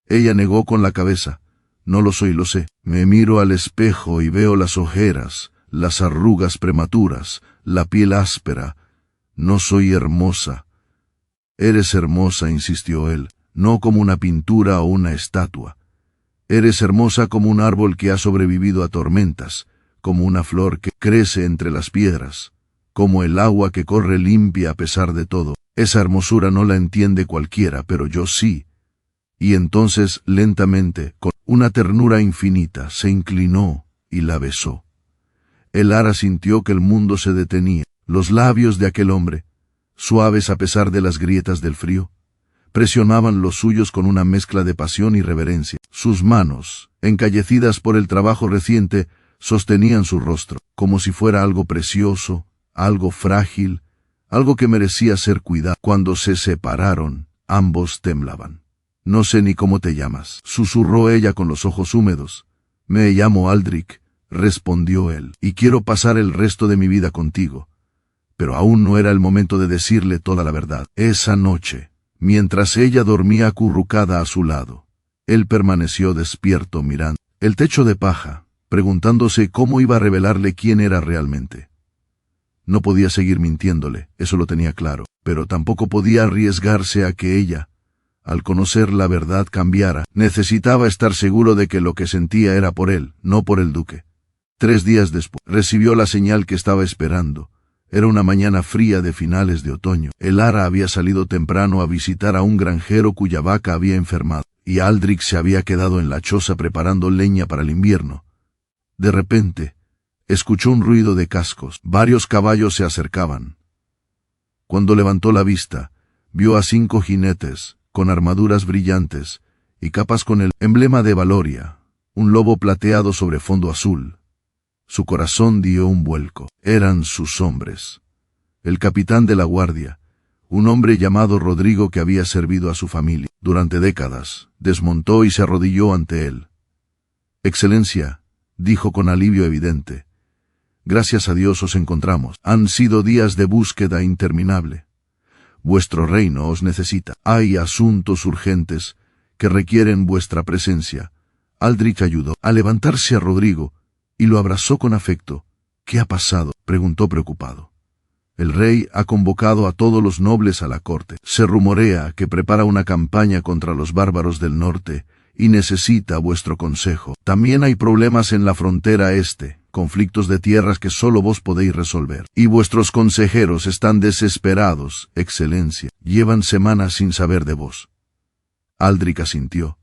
Ella negó con la cabeza. No lo soy, lo sé. Me miro al espejo y veo las ojeras, las arrugas prematuras, la piel áspera. No soy hermosa. Eres hermosa, insistió él, no como una pintura o una estatua. Eres hermosa como un árbol que ha sobrevivido a tormentas, como una flor que crece entre las piedras, como el agua que corre limpia a pesar de todo. Esa hermosura no la entiende cualquiera, pero yo sí. Y entonces, lentamente, con una ternura infinita, se inclinó y la besó. Lara sintió que el mundo se detenía. Los labios de aquel hombre, suaves a pesar de las grietas del frío, presionaban los suyos con una mezcla de pasión y reverencia. Sus manos, encallecidas por el trabajo reciente, sostenían su rostro, como si fuera algo precioso, algo frágil, algo que merecía ser cuidado. Cuando se separaron, ambos temblaban. No sé ni cómo te llamas, susurró ella con los ojos húmedos. Me llamo Aldrich, respondió él, y quiero pasar el resto de mi vida contigo. Pero aún no era el momento de decirle toda la verdad. Esa noche, mientras ella dormía acurrucada a su lado, él permaneció despierto mirando el techo de paja, preguntándose cómo iba a revelarle quién era realmente. No podía seguir mintiéndole, eso lo tenía claro, pero tampoco podía arriesgarse a que ella, al conocer la verdad, cambiara. Necesitaba estar seguro de que lo que sentía era por él, no por el duque. 3 días después, recibió la señal que estaba esperando. Era una mañana fría de finales de otoño. Lara había salido temprano a visitar a un granjero cuya vaca había enfermado, y Aldrich se había quedado en la choza preparando leña para el invierno. De repente, escuchó un ruido de cascos. Varios caballos se acercaban. Cuando levantó la vista, vio a 5 jinetes, con armaduras brillantes, y capas con el emblema de Valoria, un lobo plateado sobre fondo azul. Su corazón dio un vuelco. Eran sus hombres. El capitán de la guardia, un hombre llamado Rodrigo que había servido a su familia durante décadas, desmontó y se arrodilló ante él. Excelencia, dijo con alivio evidente, gracias a Dios os encontramos. Han sido días de búsqueda interminable. Vuestro reino os necesita. Hay asuntos urgentes que requieren vuestra presencia. Aldrich ayudó a levantarse a Rodrigo y lo abrazó con afecto. ¿Qué ha pasado?, preguntó preocupado. El rey ha convocado a todos los nobles a la corte. Se rumorea que prepara una campaña contra los bárbaros del norte y necesita vuestro consejo. También hay problemas en la frontera este, conflictos de tierras que solo vos podéis resolver. Y vuestros consejeros están desesperados, Excelencia. Llevan semanas sin saber de vos. Aldrich asintió,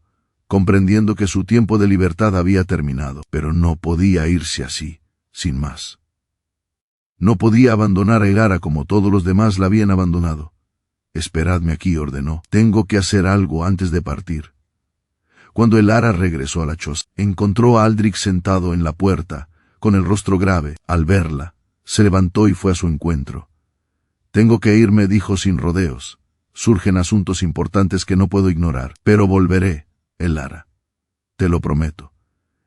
comprendiendo que su tiempo de libertad había terminado, pero no podía irse así, sin más. No podía abandonar a Elara como todos los demás la habían abandonado. Esperadme aquí, ordenó. Tengo que hacer algo antes de partir. Cuando Elara regresó a la choza, encontró a Aldrich sentado en la puerta, con el rostro grave. Al verla, se levantó y fue a su encuentro. Tengo que irme, dijo sin rodeos. Surgen asuntos importantes que no puedo ignorar, pero volveré, Elara. Te lo prometo.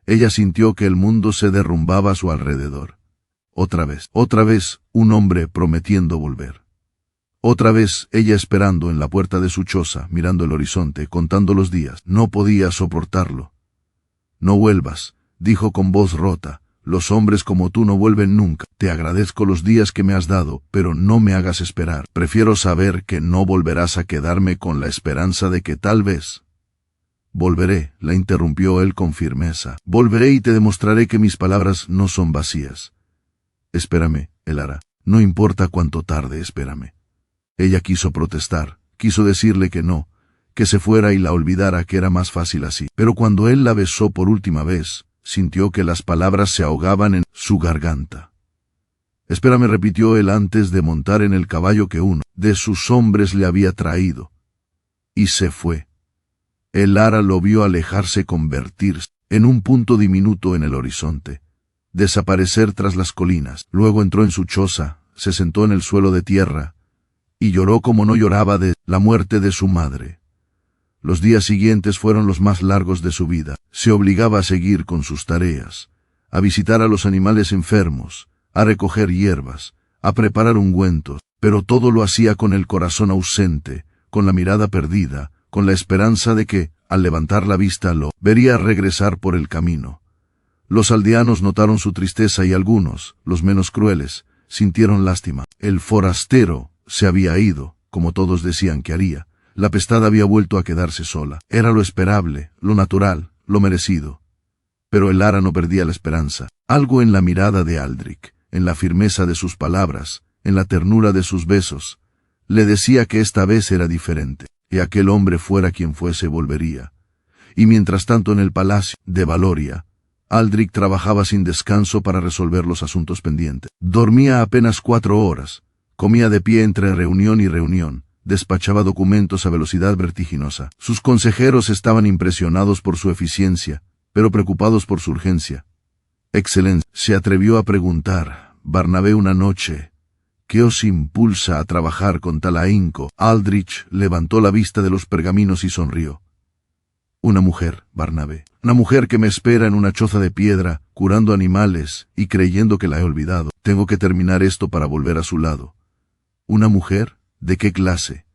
Ella sintió que el mundo se derrumbaba a su alrededor. Otra vez, un hombre prometiendo volver. Otra vez, ella esperando en la puerta de su choza, mirando el horizonte, contando los días. No podía soportarlo. No vuelvas, dijo con voz rota. Los hombres como tú no vuelven nunca. Te agradezco los días que me has dado, pero no me hagas esperar. Prefiero saber que no volverás a quedarme con la esperanza de que tal vez... Volveré, la interrumpió él con firmeza. Volveré y te demostraré que mis palabras no son vacías. Espérame, Elara. No importa cuánto tarde, espérame. Ella quiso protestar, quiso decirle que no, que se fuera y la olvidara, que era más fácil así. Pero cuando él la besó por última vez, sintió que las palabras se ahogaban en su garganta. Espérame, repitió él antes de montar en el caballo que uno de sus hombres le había traído. Y se fue. Elara lo vio alejarse, convertirse en un punto diminuto en el horizonte, desaparecer tras las colinas. Luego entró en su choza, se sentó en el suelo de tierra, y lloró como no lloraba de la muerte de su madre. Los días siguientes fueron los más largos de su vida. Se obligaba a seguir con sus tareas, a visitar a los animales enfermos, a recoger hierbas, a preparar ungüentos, pero todo lo hacía con el corazón ausente, con la mirada perdida, con la esperanza de que, al levantar la vista, lo vería regresar por el camino. Los aldeanos notaron su tristeza y algunos, los menos crueles, sintieron lástima. El forastero se había ido, como todos decían que haría. La pestada había vuelto a quedarse sola. Era lo esperable, lo natural, lo merecido. Pero Elara no perdía la esperanza. Algo en la mirada de Aldrich, en la firmeza de sus palabras, en la ternura de sus besos, le decía que esta vez era diferente, y aquel hombre, fuera quien fuese, volvería. Y mientras tanto en el palacio de Valoria, Aldrich trabajaba sin descanso para resolver los asuntos pendientes. Dormía apenas 4 horas, comía de pie entre reunión y reunión, despachaba documentos a velocidad vertiginosa. Sus consejeros estaban impresionados por su eficiencia, pero preocupados por su urgencia. Excelencia, se atrevió a preguntar Barnabé una noche, ¿qué os impulsa a trabajar con tal ahínco? Aldrich levantó la vista de los pergaminos y sonrió. Una mujer, Barnabé. Una mujer que me espera en una choza de piedra, curando animales y creyendo que la he olvidado. Tengo que terminar esto para volver a su lado. ¿Una mujer? ¿De qué clase?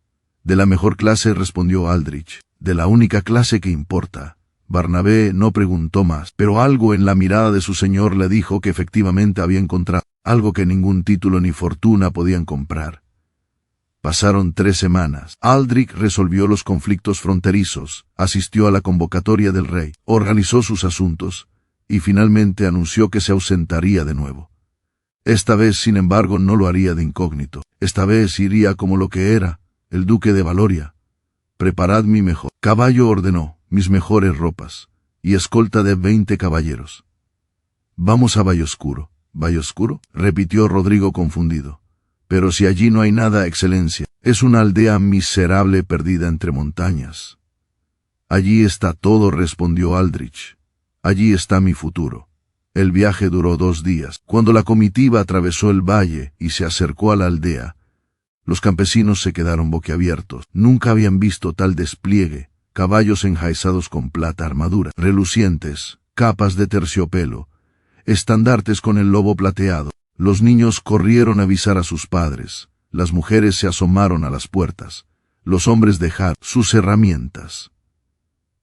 De la mejor clase, respondió Aldrich. De la única clase que importa. Barnabé no preguntó más, pero algo en la mirada de su señor le dijo que efectivamente había encontrado algo que ningún título ni fortuna podían comprar. Pasaron 3 semanas. Aldrich resolvió los conflictos fronterizos, asistió a la convocatoria del rey, organizó sus asuntos, y finalmente anunció que se ausentaría de nuevo. Esta vez, sin embargo, no lo haría de incógnito. Esta vez iría como lo que era, el duque de Valoria. Preparad mi mejor caballo, ordenó, mis mejores ropas, y escolta de 20 caballeros. Vamos a Valloscuro. ¿Valloscuro?, repitió Rodrigo confundido. Pero si allí no hay nada, Excelencia, es una aldea miserable perdida entre montañas. Allí está todo, respondió Aldrich. Allí está mi futuro. El viaje duró 2 días. Cuando la comitiva atravesó el valle y se acercó a la aldea, Los campesinos se quedaron boquiabiertos. Nunca habían visto tal despliegue. Caballos enjaizados con plata, armaduras relucientes, capas de terciopelo, estandartes con el lobo plateado. Los niños corrieron a avisar a sus padres. Las mujeres se asomaron a las puertas. Los hombres dejaron sus herramientas.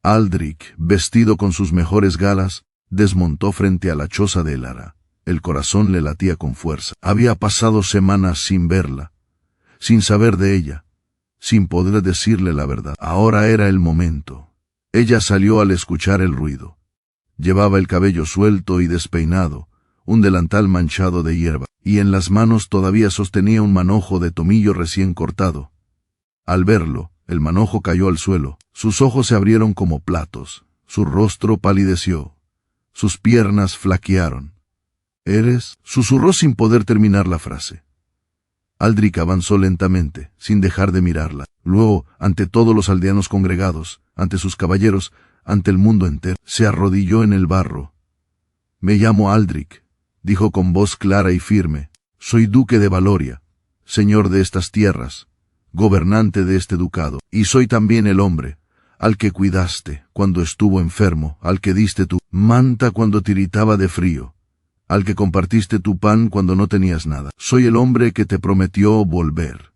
Aldrich, vestido con sus mejores galas, desmontó frente a la choza de Elara. El corazón le latía con fuerza. Había pasado semanas sin verla, sin saber de ella, sin poder decirle la verdad. Ahora era el momento. Ella salió al escuchar el ruido. Llevaba el cabello suelto y despeinado, un delantal manchado de hierba, y en las manos todavía sostenía un manojo de tomillo recién cortado. Al verlo, el manojo cayó al suelo, sus ojos se abrieron como platos, su rostro palideció, sus piernas flaquearon. «¿Eres?», susurró sin poder terminar la frase. Aldrich avanzó lentamente, sin dejar de mirarla. Luego, ante todos los aldeanos congregados, ante sus caballeros, ante el mundo entero, se arrodilló en el barro. «Me llamo Aldrich», dijo con voz clara y firme. «Soy duque de Valoria, señor de estas tierras, gobernante de este ducado, y soy también el hombre al que cuidaste cuando estuvo enfermo, al que diste tu manta cuando tiritaba de frío, al que compartiste tu pan cuando no tenías nada. Soy el hombre que te prometió volver».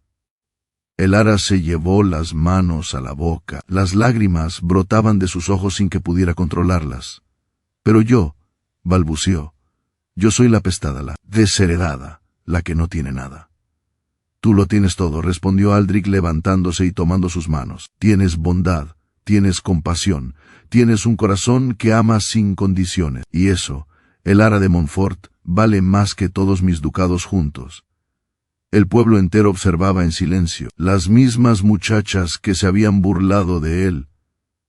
Elara se llevó las manos a la boca. Las lágrimas brotaban de sus ojos sin que pudiera controlarlas. «Pero yo», balbuceó, «yo soy la apestada, la desheredada, la que no tiene nada». «Tú lo tienes todo», respondió Aldrich levantándose y tomando sus manos. «Tienes bondad, tienes compasión, tienes un corazón que ama sin condiciones. Y eso, Elara de Montfort, vale más que todos mis ducados juntos». El pueblo entero observaba en silencio. Las mismas muchachas que se habían burlado de él,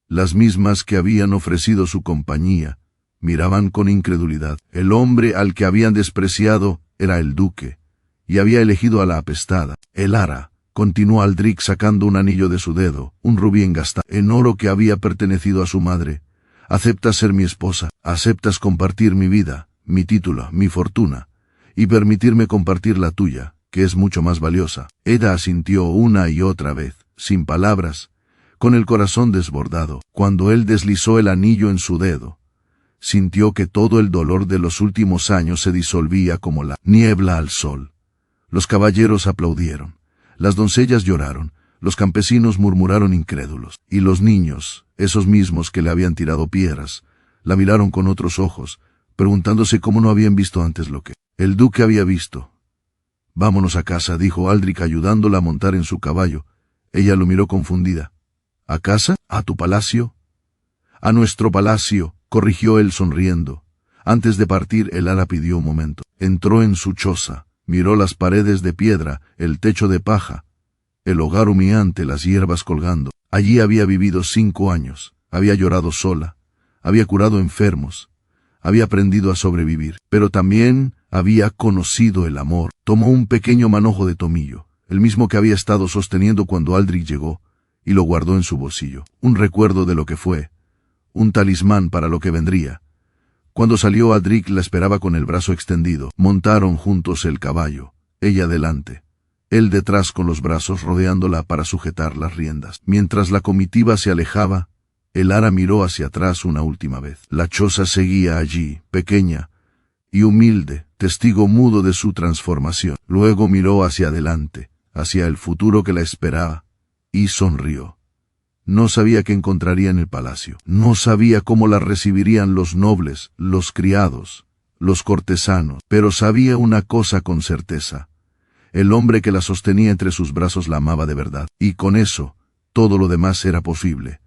las mismas que habían ofrecido su compañía, miraban con incredulidad. El hombre al que habían despreciado era el duque, y había elegido a la apestada. «Elara», continuó Aldrich sacando un anillo de su dedo, un rubí engastado en oro que había pertenecido a su madre. «¿Aceptas ser mi esposa? ¿Aceptas compartir mi vida, mi título, mi fortuna, y permitirme compartir la tuya, que es mucho más valiosa?» Ella asintió una y otra vez, sin palabras, con el corazón desbordado. Cuando él deslizó el anillo en su dedo, sintió que todo el dolor de los últimos años se disolvía como la niebla al sol. Los caballeros aplaudieron, las doncellas lloraron, los campesinos murmuraron incrédulos, y los niños, esos mismos que le habían tirado piedras, la miraron con otros ojos, preguntándose cómo no habían visto antes lo que el duque había visto. «Vámonos a casa», dijo Aldrich ayudándola a montar en su caballo. Ella lo miró confundida. «¿A casa? ¿A tu palacio?» «A nuestro palacio», corrigió él sonriendo. Antes de partir, Elara pidió un momento. Entró en su choza, miró las paredes de piedra, el techo de paja, el hogar humeante, las hierbas colgando. Allí había vivido 5 años, había llorado sola, había curado enfermos, había aprendido a sobrevivir, pero también había conocido el amor. Tomó un pequeño manojo de tomillo, el mismo que había estado sosteniendo cuando Aldrich llegó, y lo guardó en su bolsillo. Un recuerdo de lo que fue, un talismán para lo que vendría. Cuando salió, Aldrich la esperaba con el brazo extendido. Montaron juntos el caballo, ella delante, él detrás con los brazos rodeándola para sujetar las riendas. Mientras la comitiva se alejaba, Elara miró hacia atrás una última vez. La choza seguía allí, pequeña y humilde, testigo mudo de su transformación. Luego miró hacia adelante, hacia el futuro que la esperaba, y sonrió. No sabía qué encontraría en el palacio. No sabía cómo la recibirían los nobles, los criados, los cortesanos. Pero sabía una cosa con certeza. El hombre que la sostenía entre sus brazos la amaba de verdad. Y con eso, todo lo demás era posible.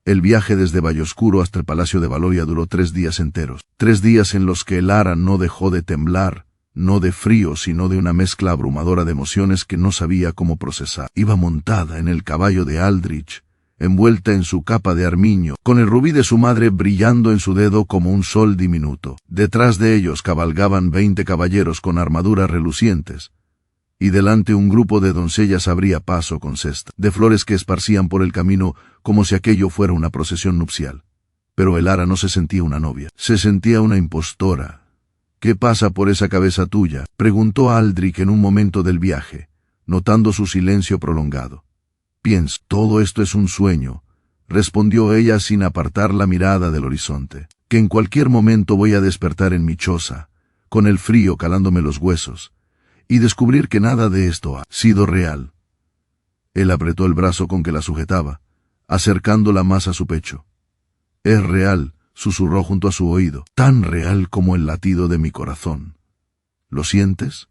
El viaje desde Valloscuro hasta el Palacio de Valoria duró 3 días enteros. 3 días en los que Elara no dejó de temblar, no de frío, sino de una mezcla abrumadora de emociones que no sabía cómo procesar. Iba montada en el caballo de Aldrich, envuelta en su capa de armiño, con el rubí de su madre brillando en su dedo como un sol diminuto. Detrás de ellos cabalgaban 20 caballeros con armaduras relucientes, y delante un grupo de doncellas abría paso con cesta de flores que esparcían por el camino como si aquello fuera una procesión nupcial. Pero Elara no se sentía una novia, se sentía una impostora. «¿Qué pasa por esa cabeza tuya?», preguntó Aldrich en un momento del viaje, notando su silencio prolongado. Pienso, todo esto es un sueño, respondió ella sin apartar la mirada del horizonte, que en cualquier momento voy a despertar en mi choza, con el frío calándome los huesos, y descubrir que nada de esto ha sido real. Él apretó el brazo con que la sujetaba, acercándola más a su pecho. Es real, susurró junto a su oído, tan real como el latido de mi corazón. ¿Lo sientes?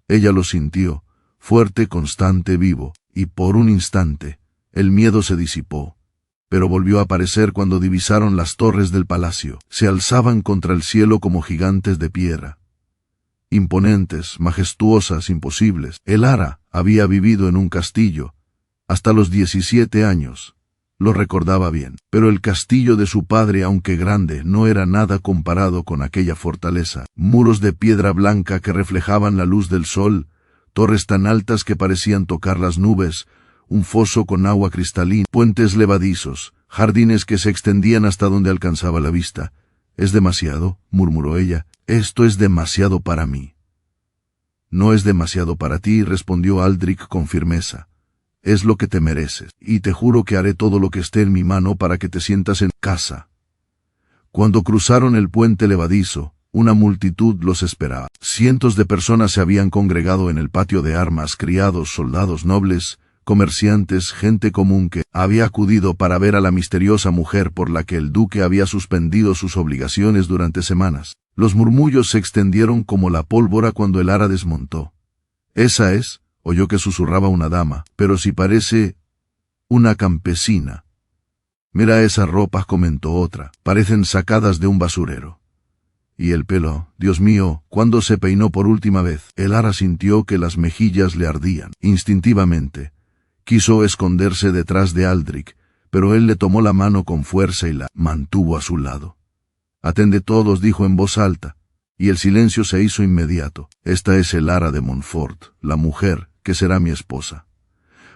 Ella lo sintió, fuerte, constante, vivo, y por un instante, el miedo se disipó, pero volvió a aparecer cuando divisaron las torres del palacio. Se alzaban contra el cielo como gigantes de piedra. Imponentes, majestuosas, imposibles. Elara había vivido en un castillo, hasta los 17 años. Lo recordaba bien, pero el castillo de su padre, aunque grande, no era nada comparado con aquella fortaleza. Muros de piedra blanca que reflejaban la luz del sol, torres tan altas que parecían tocar las nubes, un foso con agua cristalina, puentes levadizos, jardines que se extendían hasta donde alcanzaba la vista. «Es demasiado», murmuró ella, «esto es demasiado para mí». «No es demasiado para ti», respondió Aldrich con firmeza. «Es lo que te mereces, y te juro que haré todo lo que esté en mi mano para que te sientas en casa». Cuando cruzaron el puente levadizo, una multitud los esperaba. Cientos de personas se habían congregado en el patio de armas, criados, soldados nobles, comerciantes, gente común que había acudido para ver a la misteriosa mujer por la que el duque había suspendido sus obligaciones durante semanas. Los murmullos se extendieron como la pólvora cuando Elara desmontó. «Esa es», oyó que susurraba una dama, «pero si parece una campesina». «Mira esas ropas», comentó otra, «parecen sacadas de un basurero». «Y el pelo, Dios mío, ¿cuándo se peinó por última vez?» Elara sintió que las mejillas le ardían. Instintivamente quiso esconderse detrás de Aldrich, pero él le tomó la mano con fuerza y la mantuvo a su lado. «Atende todos», dijo en voz alta, y el silencio se hizo inmediato. «Esta es Elara de Montfort, la mujer que será mi esposa.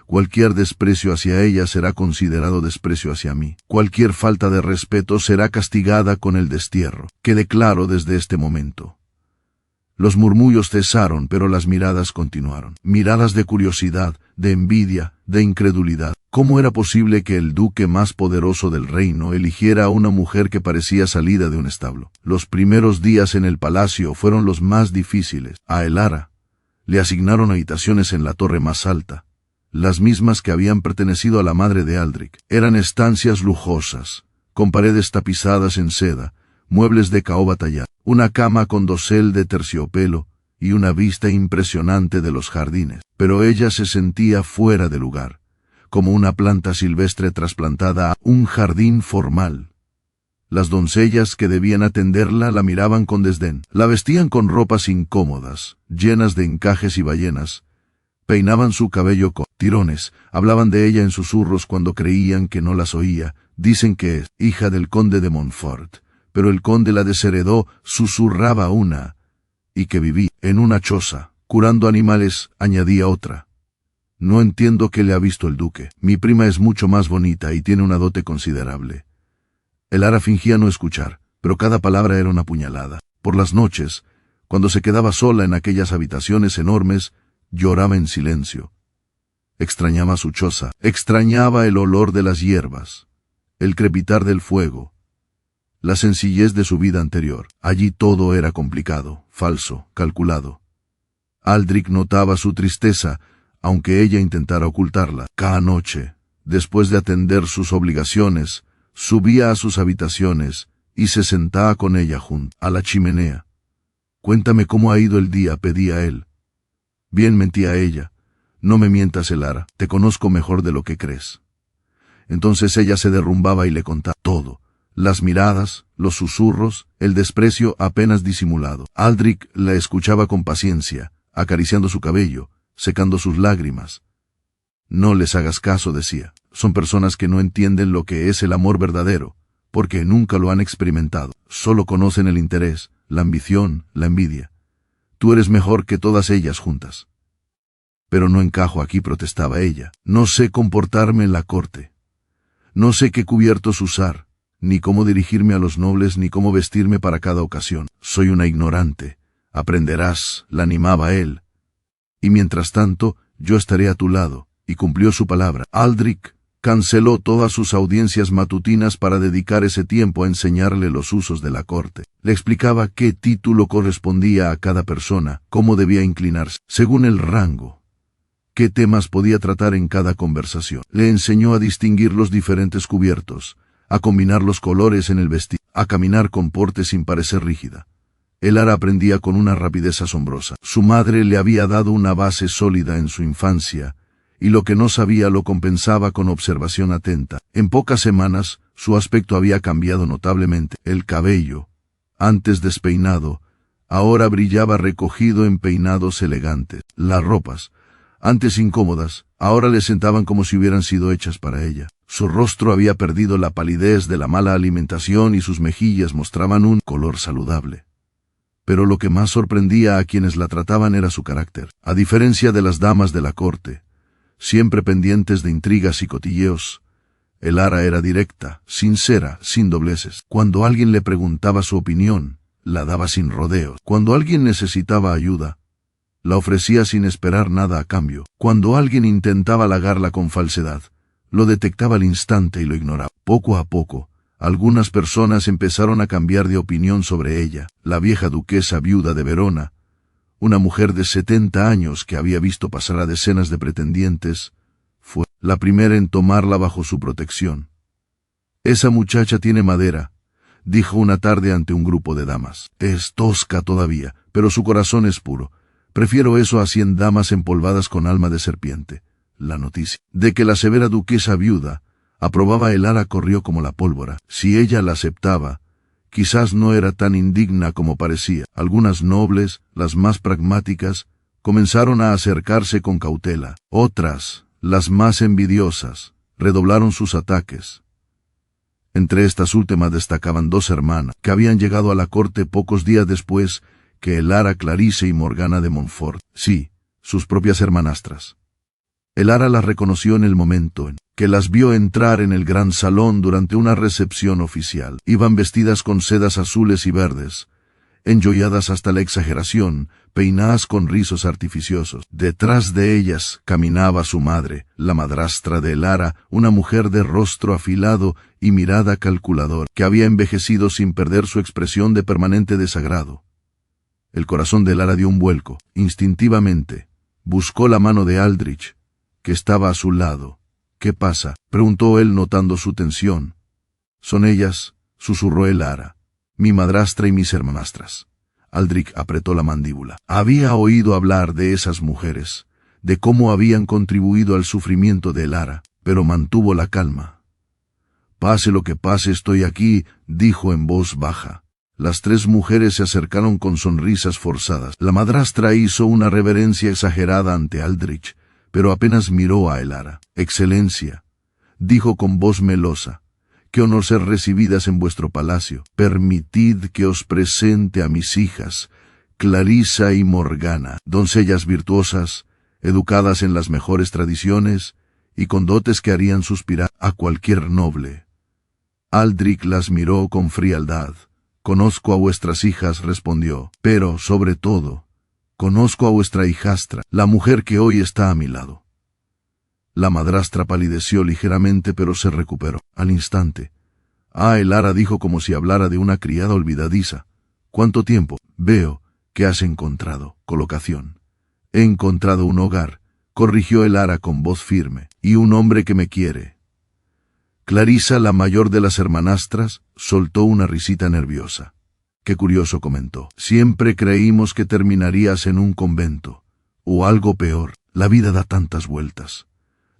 Cualquier desprecio hacia ella será considerado desprecio hacia mí. Cualquier falta de respeto será castigada con el destierro. Quede claro desde este momento». Los murmullos cesaron, pero las miradas continuaron. Miradas de curiosidad, de envidia, de incredulidad. ¿Cómo era posible que el duque más poderoso del reino eligiera a una mujer que parecía salida de un establo? Los primeros días en el palacio fueron los más difíciles. A Elara le asignaron habitaciones en la torre más alta, las mismas que habían pertenecido a la madre de Aldrich. Eran estancias lujosas, con paredes tapizadas en seda, muebles de caoba tallada, una cama con dosel de terciopelo y una vista impresionante de los jardines. Pero ella se sentía fuera de lugar, como una planta silvestre trasplantada a un jardín formal. Las doncellas que debían atenderla la miraban con desdén. La vestían con ropas incómodas, llenas de encajes y ballenas. Peinaban su cabello con tirones, hablaban de ella en susurros cuando creían que no las oía. «Dicen que es hija del conde de Montfort, pero el conde la desheredó», susurraba una, «y que viví en una choza, curando animales», añadía otra. «No entiendo qué le ha visto el duque. Mi prima es mucho más bonita y tiene una dote considerable». Elara fingía no escuchar, pero cada palabra era una puñalada. Por las noches, cuando se quedaba sola en aquellas habitaciones enormes, lloraba en silencio. Extrañaba su choza, extrañaba el olor de las hierbas, el crepitar del fuego, la sencillez de su vida anterior. Allí todo era complicado, falso, calculado. Aldrich notaba su tristeza, aunque ella intentara ocultarla. Cada noche, después de atender sus obligaciones, subía a sus habitaciones y se sentaba con ella junto a la chimenea. «Cuéntame cómo ha ido el día», pedía él. «Bien», mentía ella. «No me mientas, Elara, te conozco mejor de lo que crees». Entonces ella se derrumbaba y le contaba todo. Las miradas, los susurros, el desprecio apenas disimulado. Aldrich la escuchaba con paciencia, acariciando su cabello, secando sus lágrimas. «No les hagas caso», decía. «Son personas que no entienden lo que es el amor verdadero, porque nunca lo han experimentado. Solo conocen el interés, la ambición, la envidia. Tú eres mejor que todas ellas juntas». «Pero no encajo aquí», protestaba ella. «No sé comportarme en la corte. No sé qué cubiertos usar, ni cómo dirigirme a los nobles, ni cómo vestirme para cada ocasión. Soy una ignorante. Aprenderás», la animaba él. Y mientras tanto, yo estaré a tu lado, y cumplió su palabra. Aldrich canceló todas sus audiencias matutinas para dedicar ese tiempo a enseñarle los usos de la corte. Le explicaba qué título correspondía a cada persona, cómo debía inclinarse, según el rango, qué temas podía tratar en cada conversación. Le enseñó a distinguir los diferentes cubiertos, a combinar los colores en el vestido, a caminar con porte sin parecer rígida. Elara aprendía con una rapidez asombrosa. Su madre le había dado una base sólida en su infancia, y lo que no sabía lo compensaba con observación atenta. En pocas semanas, su aspecto había cambiado notablemente. El cabello, antes despeinado, ahora brillaba recogido en peinados elegantes. Las ropas, antes incómodas, ahora le sentaban como si hubieran sido hechas para ella. Su rostro había perdido la palidez de la mala alimentación y sus mejillas mostraban un color saludable. Pero lo que más sorprendía a quienes la trataban era su carácter. A diferencia de las damas de la corte, siempre pendientes de intrigas y cotilleos, Elara era directa, sincera, sin dobleces. Cuando alguien le preguntaba su opinión, la daba sin rodeos. Cuando alguien necesitaba ayuda, la ofrecía sin esperar nada a cambio. Cuando alguien intentaba halagarla con falsedad, lo detectaba al instante y lo ignoraba. Poco a poco, algunas personas empezaron a cambiar de opinión sobre ella. La vieja duquesa viuda de Verona, una mujer de 70 años que había visto pasar a decenas de pretendientes, fue la primera en tomarla bajo su protección. «Esa muchacha tiene madera», dijo una tarde ante un grupo de damas. «Es tosca todavía, pero su corazón es puro. Prefiero eso a 100 damas empolvadas con alma de serpiente». La noticia de que la severa duquesa viuda aprobaba a Elara corrió como la pólvora. Si ella la aceptaba, quizás no era tan indigna como parecía. Algunas nobles, las más pragmáticas, comenzaron a acercarse con cautela. Otras, las más envidiosas, redoblaron sus ataques. Entre estas últimas destacaban 2 hermanas, que habían llegado a la corte pocos días después que Elara, Clarice y Morgana de Montfort. Sí, sus propias hermanastras. Elara las reconoció en el momento en que las vio entrar en el gran salón durante una recepción oficial. Iban vestidas con sedas azules y verdes, enjolladas hasta la exageración, peinadas con rizos artificiosos. Detrás de ellas caminaba su madre, la madrastra de Elara, una mujer de rostro afilado y mirada calculadora, que había envejecido sin perder su expresión de permanente desagrado. El corazón de Elara dio un vuelco. Instintivamente, buscó la mano de Aldrich, que estaba a su lado. «¿Qué pasa?», preguntó él notando su tensión. «Son ellas», susurró Elara, «mi madrastra y mis hermanastras». Aldrich apretó la mandíbula. Había oído hablar de esas mujeres, de cómo habían contribuido al sufrimiento de Elara, pero mantuvo la calma. «Pase lo que pase, estoy aquí», dijo en voz baja. Las 3 mujeres se acercaron con sonrisas forzadas. La madrastra hizo una reverencia exagerada ante Aldrich, pero apenas miró a Elara. «Excelencia», dijo con voz melosa, «qué honor ser recibidas en vuestro palacio. Permitid que os presente a mis hijas, Clarisa y Morgana, doncellas virtuosas, educadas en las mejores tradiciones y con dotes que harían suspirar a cualquier noble». Aldrich las miró con frialdad. «Conozco a vuestras hijas», respondió, «pero, sobre todo, conozco a vuestra hijastra, la mujer que hoy está a mi lado». La madrastra palideció ligeramente, pero se recuperó. Al instante. «Ah», Elara dijo como si hablara de una criada olvidadiza. «¿Cuánto tiempo?» «Veo que has encontrado colocación». «He encontrado un hogar», corrigió Elara con voz firme, «y un hombre que me quiere». Clarisa, la mayor de las hermanastras, soltó una risita nerviosa. «Qué curioso», comentó. «Siempre creímos que terminarías en un convento. O algo peor. La vida da tantas vueltas».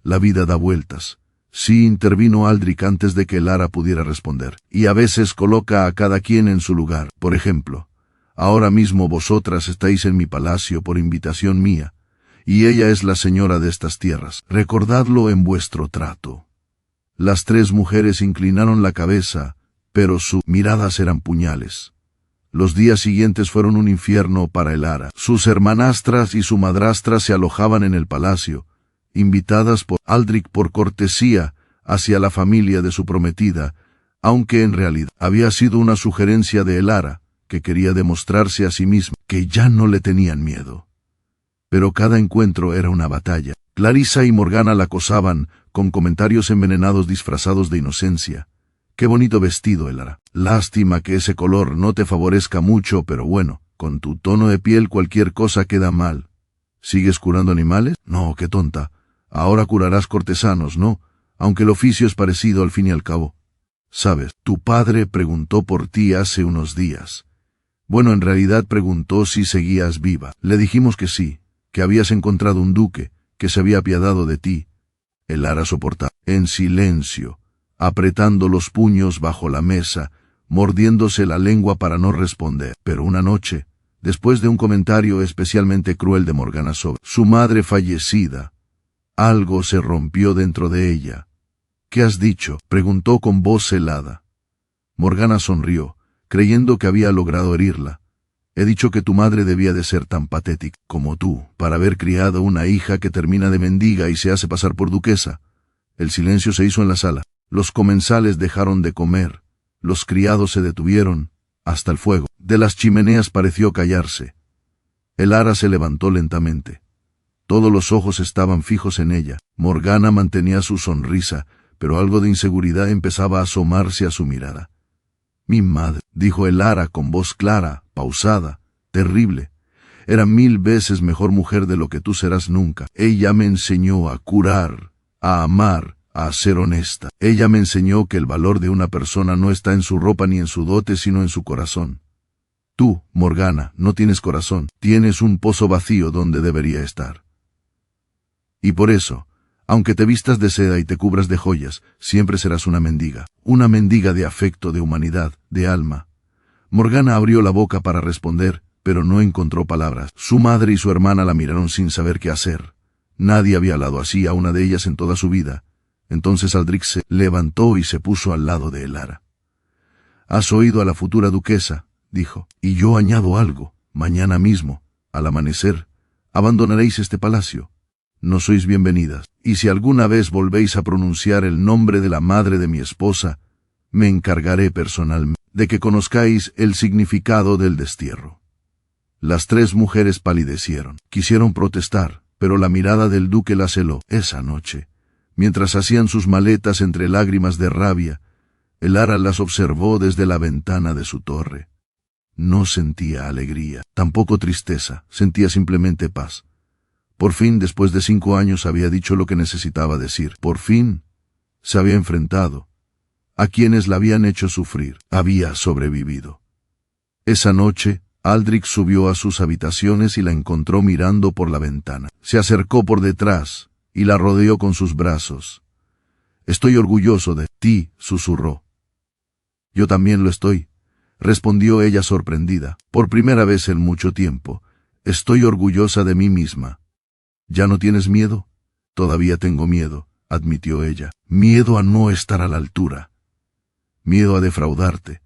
«La vida da vueltas». Sí, intervino Aldrich antes de que Elara pudiera responder. «Y a veces coloca a cada quien en su lugar. Por ejemplo, ahora mismo vosotras estáis en mi palacio por invitación mía, y ella es la señora de estas tierras. Recordadlo en vuestro trato». Las 3 mujeres inclinaron la cabeza, pero sus miradas eran puñales. Los días siguientes fueron un infierno para Elara. Sus hermanastras y su madrastra se alojaban en el palacio, invitadas por Aldrich por cortesía hacia la familia de su prometida, aunque en realidad había sido una sugerencia de Elara, que quería demostrarse a sí misma que ya no le tenían miedo. Pero cada encuentro era una batalla. Clarissa y Morgana la acosaban, con comentarios envenenados disfrazados de inocencia. «Qué bonito vestido, Elara. Lástima que ese color no te favorezca mucho, pero bueno, con tu tono de piel cualquier cosa queda mal. ¿Sigues curando animales? No, qué tonta. Ahora curarás cortesanos, ¿no? Aunque el oficio es parecido al fin y al cabo. Sabes, tu padre preguntó por ti hace unos días. Bueno, en realidad preguntó si seguías viva. Le dijimos que sí, que habías encontrado un duque, que se había apiadado de ti». Elara soportaba, en silencio, apretando los puños bajo la mesa, mordiéndose la lengua para no responder. Pero una noche, después de un comentario especialmente cruel de Morgana sobre su madre fallecida, algo se rompió dentro de ella. «¿Qué has dicho?», preguntó con voz helada. Morgana sonrió, creyendo que había logrado herirla. «He dicho que tu madre debía de ser tan patética como tú, para haber criado una hija que termina de mendiga y se hace pasar por duquesa». El silencio se hizo en la sala. Los comensales dejaron de comer. Los criados se detuvieron. Hasta el fuego de las chimeneas pareció callarse. Elara se levantó lentamente. Todos los ojos estaban fijos en ella. Morgana mantenía su sonrisa, pero algo de inseguridad empezaba a asomarse a su mirada. «Mi madre», dijo Elara con voz clara, pausada, terrible. «Era 1000 veces mejor mujer de lo que tú serás nunca. Ella me enseñó a curar, a amar, a ser honesta. Ella me enseñó que el valor de una persona no está en su ropa ni en su dote, sino en su corazón. Tú, Morgana, no tienes corazón, tienes un pozo vacío donde debería estar. Y por eso, aunque te vistas de seda y te cubras de joyas, siempre serás una mendiga de afecto, de humanidad, de alma». Morgana abrió la boca para responder, pero no encontró palabras. Su madre y su hermana la miraron sin saber qué hacer. Nadie había hablado así a una de ellas en toda su vida. Entonces Aldrich se levantó y se puso al lado de Elara. «Has oído a la futura duquesa», dijo, «y yo añado algo. Mañana mismo, al amanecer, abandonaréis este palacio. No sois bienvenidas, y si alguna vez volvéis a pronunciar el nombre de la madre de mi esposa, me encargaré personalmente de que conozcáis el significado del destierro». Las 3 mujeres palidecieron. Quisieron protestar, pero la mirada del duque las heló. Esa noche, mientras hacían sus maletas entre lágrimas de rabia, Elara las observó desde la ventana de su torre. No sentía alegría, tampoco tristeza, sentía simplemente paz. Por fin, después de 5 años, había dicho lo que necesitaba decir. Por fin, se había enfrentado a quienes la habían hecho sufrir. Había sobrevivido. Esa noche, Aldrich subió a sus habitaciones y la encontró mirando por la ventana. Se acercó por detrás y la rodeó con sus brazos. «Estoy orgulloso de ti», susurró. «Yo también lo estoy», respondió ella sorprendida. «Por primera vez en mucho tiempo, estoy orgullosa de mí misma». «¿Ya no tienes miedo?» «Todavía tengo miedo», admitió ella. «Miedo a no estar a la altura. Miedo a defraudarte.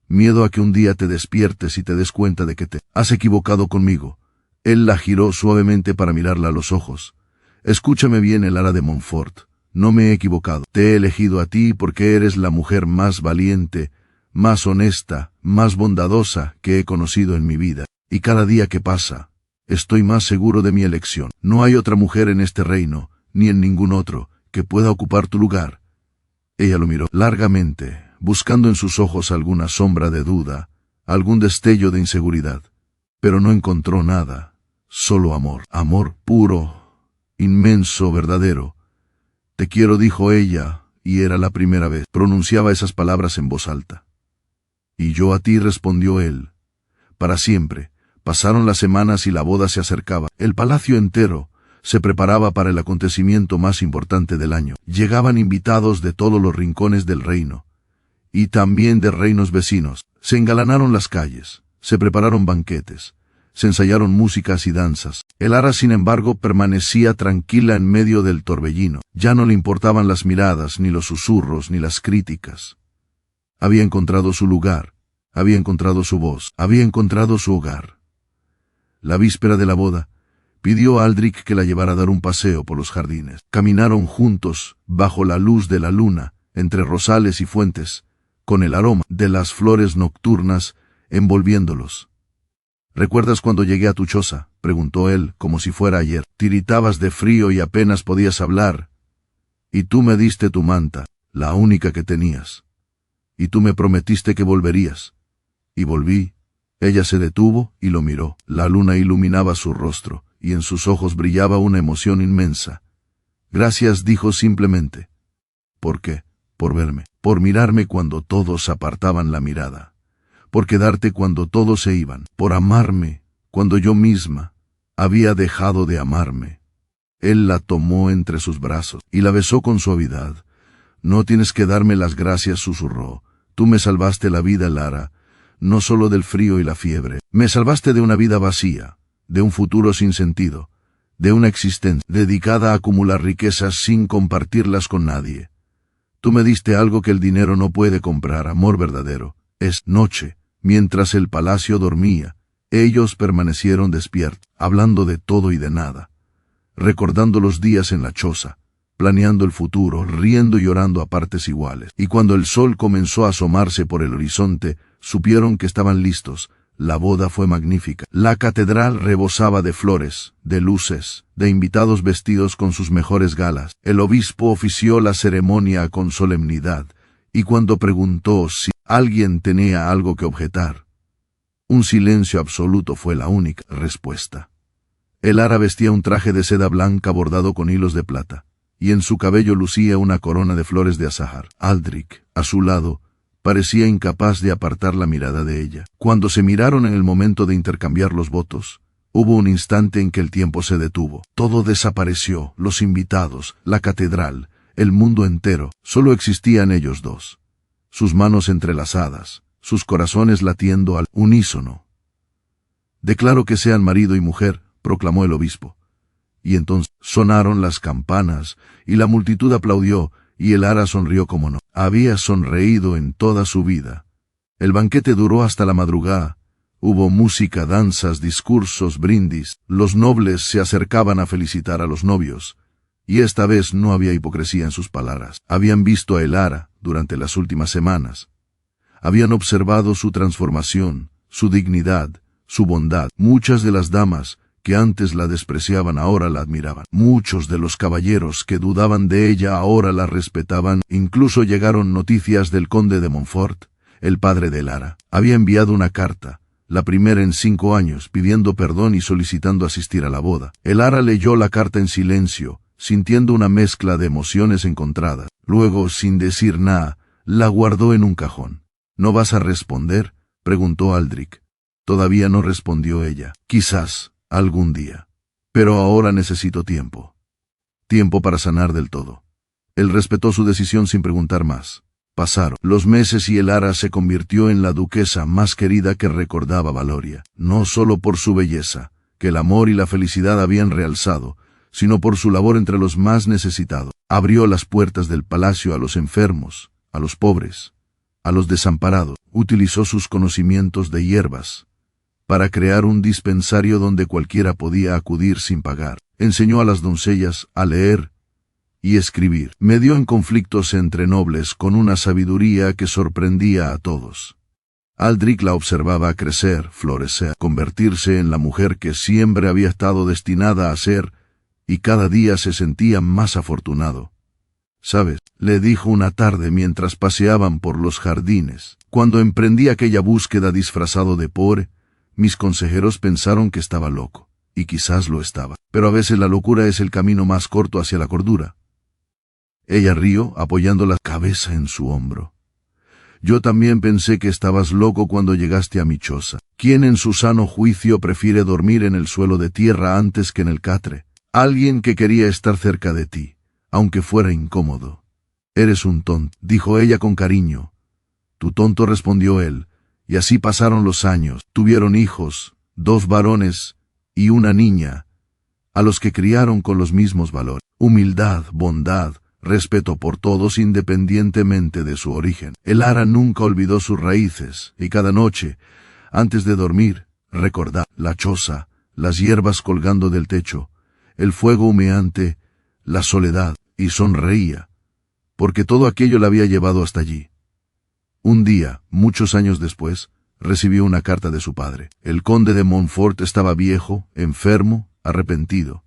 Miedo a que un día te despiertes y te des cuenta de que te has equivocado conmigo». Él la giró suavemente para mirarla a los ojos. «Escúchame bien, Elara de Montfort. No me he equivocado. Te he elegido a ti porque eres la mujer más valiente, más honesta, más bondadosa que he conocido en mi vida. Y cada día que pasa, estoy más seguro de mi elección. No hay otra mujer en este reino, ni en ningún otro, que pueda ocupar tu lugar». Ella lo miró largamente, buscando en sus ojos alguna sombra de duda, algún destello de inseguridad. Pero no encontró nada, solo amor. Amor puro, inmenso, verdadero. «Te quiero», dijo ella, y era la primera vez. Pronunciaba esas palabras en voz alta. «Y yo a ti», respondió él. «Para siempre». Pasaron las semanas y la boda se acercaba. El palacio entero se preparaba para el acontecimiento más importante del año. Llegaban invitados de todos los rincones del reino, y también de reinos vecinos. Se engalanaron las calles, se prepararon banquetes, se ensayaron músicas y danzas. Elara, sin embargo, permanecía tranquila en medio del torbellino. Ya no le importaban las miradas, ni los susurros, ni las críticas. Había encontrado su lugar, había encontrado su voz, había encontrado su hogar. La víspera de la boda, pidió a Aldrich que la llevara a dar un paseo por los jardines. Caminaron juntos, bajo la luz de la luna, entre rosales y fuentes, con el aroma de las flores nocturnas envolviéndolos. ¿Recuerdas cuando llegué a tu choza?, preguntó él, como si fuera ayer. Tiritabas de frío y apenas podías hablar. Y tú me diste tu manta, la única que tenías. Y tú me prometiste que volverías. Y volví. Ella se detuvo y lo miró. La luna iluminaba su rostro, y en sus ojos brillaba una emoción inmensa. Gracias, dijo simplemente. ¿Por qué? Por verme, por mirarme cuando todos apartaban la mirada, por quedarte cuando todos se iban, por amarme cuando yo misma había dejado de amarme. Él la tomó entre sus brazos y la besó con suavidad. No tienes que darme las gracias, susurró. Tú me salvaste la vida, Lara, no solo del frío y la fiebre. Me salvaste de una vida vacía, de un futuro sin sentido, de una existencia dedicada a acumular riquezas sin compartirlas con nadie. Tú me diste algo que el dinero no puede comprar, amor verdadero. Es noche. Mientras el palacio dormía, ellos permanecieron despiertos, hablando de todo y de nada, recordando los días en la choza, planeando el futuro, riendo y llorando a partes iguales. Y cuando el sol comenzó a asomarse por el horizonte, supieron que estaban listos. La boda fue magnífica. La catedral rebosaba de flores, de luces, de invitados vestidos con sus mejores galas. El obispo ofició la ceremonia con solemnidad, y cuando preguntó si alguien tenía algo que objetar, un silencio absoluto fue la única respuesta. El ara vestía un traje de seda blanca bordado con hilos de plata, y en su cabello lucía una corona de flores de azahar. Aldrich, a su lado, parecía incapaz de apartar la mirada de ella. Cuando se miraron en el momento de intercambiar los votos, hubo un instante en que el tiempo se detuvo. Todo desapareció, los invitados, la catedral, el mundo entero. Solo existían ellos dos, sus manos entrelazadas, sus corazones latiendo al unísono. Declaro que sean marido y mujer, proclamó el obispo. Y entonces sonaron las campanas, y la multitud aplaudió, y el ara sonrió como no había sonreído en toda su vida. El banquete duró hasta la madrugada. Hubo música, danzas, discursos, brindis. Los nobles se acercaban a felicitar a los novios, y esta vez no había hipocresía en sus palabras. Habían visto a el ara durante las últimas semanas. Habían observado su transformación, su dignidad, su bondad. Muchas de las damas que antes la despreciaban ahora la admiraban. Muchos de los caballeros que dudaban de ella ahora la respetaban. Incluso llegaron noticias del conde de Montfort, el padre de Lara. Había enviado una carta, la primera en 5 años, pidiendo perdón y solicitando asistir a la boda. El ara leyó la carta en silencio, sintiendo una mezcla de emociones encontradas. Luego, sin decir nada, la guardó en un cajón. ¿No vas a responder?, preguntó Aldrich. Todavía no respondió ella. Quizás algún día. Pero ahora necesito tiempo. Tiempo para sanar del todo. Él respetó su decisión sin preguntar más. Pasaron los meses y el ara se convirtió en la duquesa más querida que recordaba Valoria. No solo por su belleza, que el amor y la felicidad habían realzado, sino por su labor entre los más necesitados. Abrió las puertas del palacio a los enfermos, a los pobres, a los desamparados. Utilizó sus conocimientos de hierbas para crear un dispensario donde cualquiera podía acudir sin pagar. Enseñó a las doncellas a leer y escribir. Medió en conflictos entre nobles con una sabiduría que sorprendía a todos. Aldrich la observaba crecer, florecer, convertirse en la mujer que siempre había estado destinada a ser, y cada día se sentía más afortunado. «¿Sabes?», le dijo una tarde mientras paseaban por los jardines. «Cuando emprendí aquella búsqueda disfrazado de pobre, mis consejeros pensaron que estaba loco, y quizás lo estaba. Pero a veces la locura es el camino más corto hacia la cordura». Ella rió, apoyando la cabeza en su hombro. «Yo también pensé que estabas loco cuando llegaste a mi choza. ¿Quién en su sano juicio prefiere dormir en el suelo de tierra antes que en el catre? Alguien que quería estar cerca de ti, aunque fuera incómodo». «Eres un tonto», dijo ella con cariño. «Tu tonto», respondió él, y así pasaron los años. Tuvieron hijos, 2 varones y una niña, a los que criaron con los mismos valores: humildad, bondad, respeto por todos independientemente de su origen. El ara nunca olvidó sus raíces, y cada noche, antes de dormir, recordaba la choza, las hierbas colgando del techo, el fuego humeante, la soledad, y sonreía, porque todo aquello la había llevado hasta allí. Un día, muchos años después, recibió una carta de su padre. El conde de Montfort estaba viejo, enfermo, arrepentido.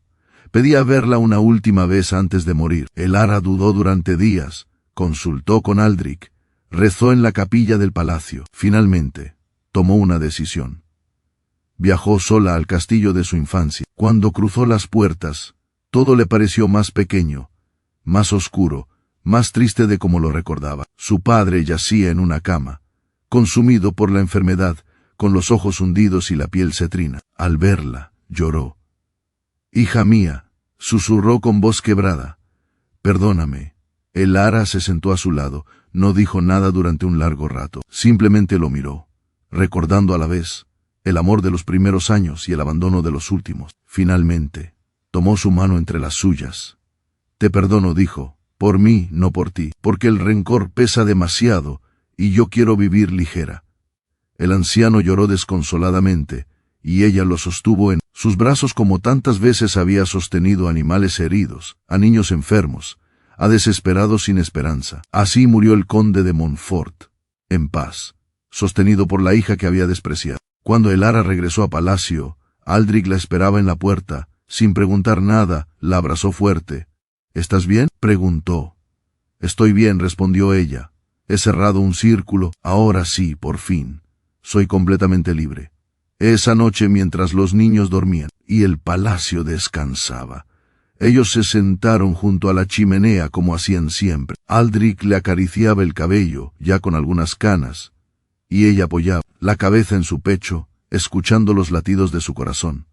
Pedía verla una última vez antes de morir. Elara dudó durante días, consultó con Aldrich, rezó en la capilla del palacio. Finalmente, tomó una decisión. Viajó sola al castillo de su infancia. Cuando cruzó las puertas, todo le pareció más pequeño, más oscuro, más triste de como lo recordaba. Su padre yacía en una cama, consumido por la enfermedad, con los ojos hundidos y la piel cetrina. Al verla, lloró. «Hija mía», susurró con voz quebrada, «perdóname». Elara se sentó a su lado, no dijo nada durante un largo rato, simplemente lo miró, recordando a la vez el amor de los primeros años y el abandono de los últimos. Finalmente, tomó su mano entre las suyas. «Te perdono», dijo, «por mí, no por ti, porque el rencor pesa demasiado y yo quiero vivir ligera». El anciano lloró desconsoladamente, y ella lo sostuvo en sus brazos como tantas veces había sostenido a animales heridos, a niños enfermos, a desesperados sin esperanza. Así murió el conde de Montfort, en paz, sostenido por la hija que había despreciado. Cuando Elara regresó a palacio, Aldrich la esperaba en la puerta. Sin preguntar nada, la abrazó fuerte. «¿Estás bien?», preguntó. «Estoy bien», respondió ella. «He cerrado un círculo, ahora sí, por fin. Soy completamente libre». Esa noche, mientras los niños dormían y el palacio descansaba, ellos se sentaron junto a la chimenea como hacían siempre. Aldrich le acariciaba el cabello, ya con algunas canas, y ella apoyaba la cabeza en su pecho, escuchando los latidos de su corazón.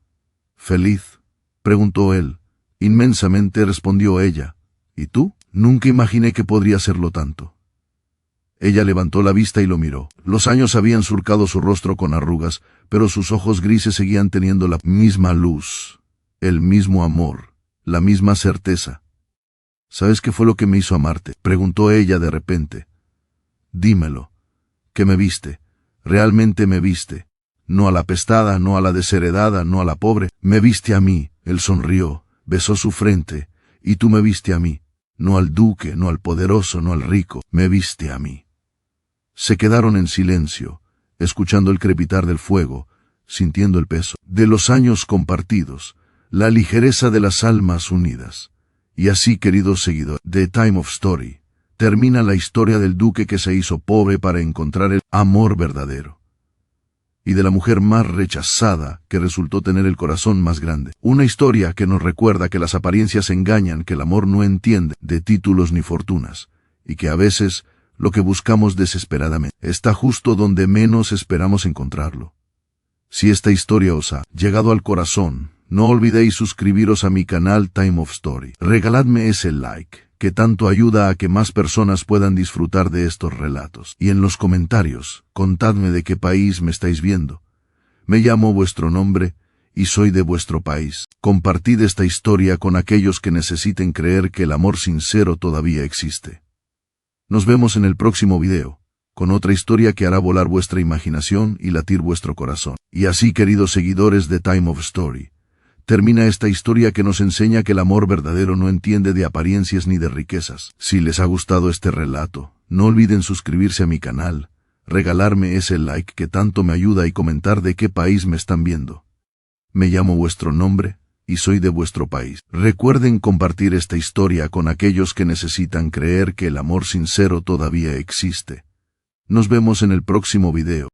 «¿Feliz?», preguntó él. «Inmensamente», respondió ella. «¿Y tú?». «Nunca imaginé que podría serlo tanto». Ella levantó la vista y lo miró. Los años habían surcado su rostro con arrugas, pero sus ojos grises seguían teniendo la misma luz, el mismo amor, la misma certeza. «¿Sabes qué fue lo que me hizo amarte?», preguntó ella de repente. «Dímelo. ¿Qué me viste? Realmente me viste. No a la apestada, no a la desheredada, no a la pobre. Me viste a mí». Él sonrió, besó su frente. «Y tú me viste a mí. No al duque, no al poderoso, no al rico. Me viste a mí». Se quedaron en silencio, escuchando el crepitar del fuego, sintiendo el peso de los años compartidos, la ligereza de las almas unidas. Y así, queridos seguidores de Time of Story, termina la historia del duque que se hizo pobre para encontrar el amor verdadero, y de la mujer más rechazada que resultó tener el corazón más grande. Una historia que nos recuerda que las apariencias engañan, que el amor no entiende de títulos ni fortunas, y que a veces lo que buscamos desesperadamente está justo donde menos esperamos encontrarlo. Si esta historia os ha llegado al corazón, no olvidéis suscribiros a mi canal Time of Story. Regaladme ese like, que tanto ayuda a que más personas puedan disfrutar de estos relatos. Y en los comentarios, contadme de qué país me estáis viendo. Me llamo vuestro nombre y soy de vuestro país. Compartid esta historia con aquellos que necesiten creer que el amor sincero todavía existe. Nos vemos en el próximo video, con otra historia que hará volar vuestra imaginación y latir vuestro corazón. Y así, queridos seguidores de Time of Story, termina esta historia que nos enseña que el amor verdadero no entiende de apariencias ni de riquezas. Si les ha gustado este relato, no olviden suscribirse a mi canal, regalarme ese like que tanto me ayuda y comentar de qué país me están viendo. Me llamo vuestro nombre y soy de vuestro país. Recuerden compartir esta historia con aquellos que necesitan creer que el amor sincero todavía existe. Nos vemos en el próximo video.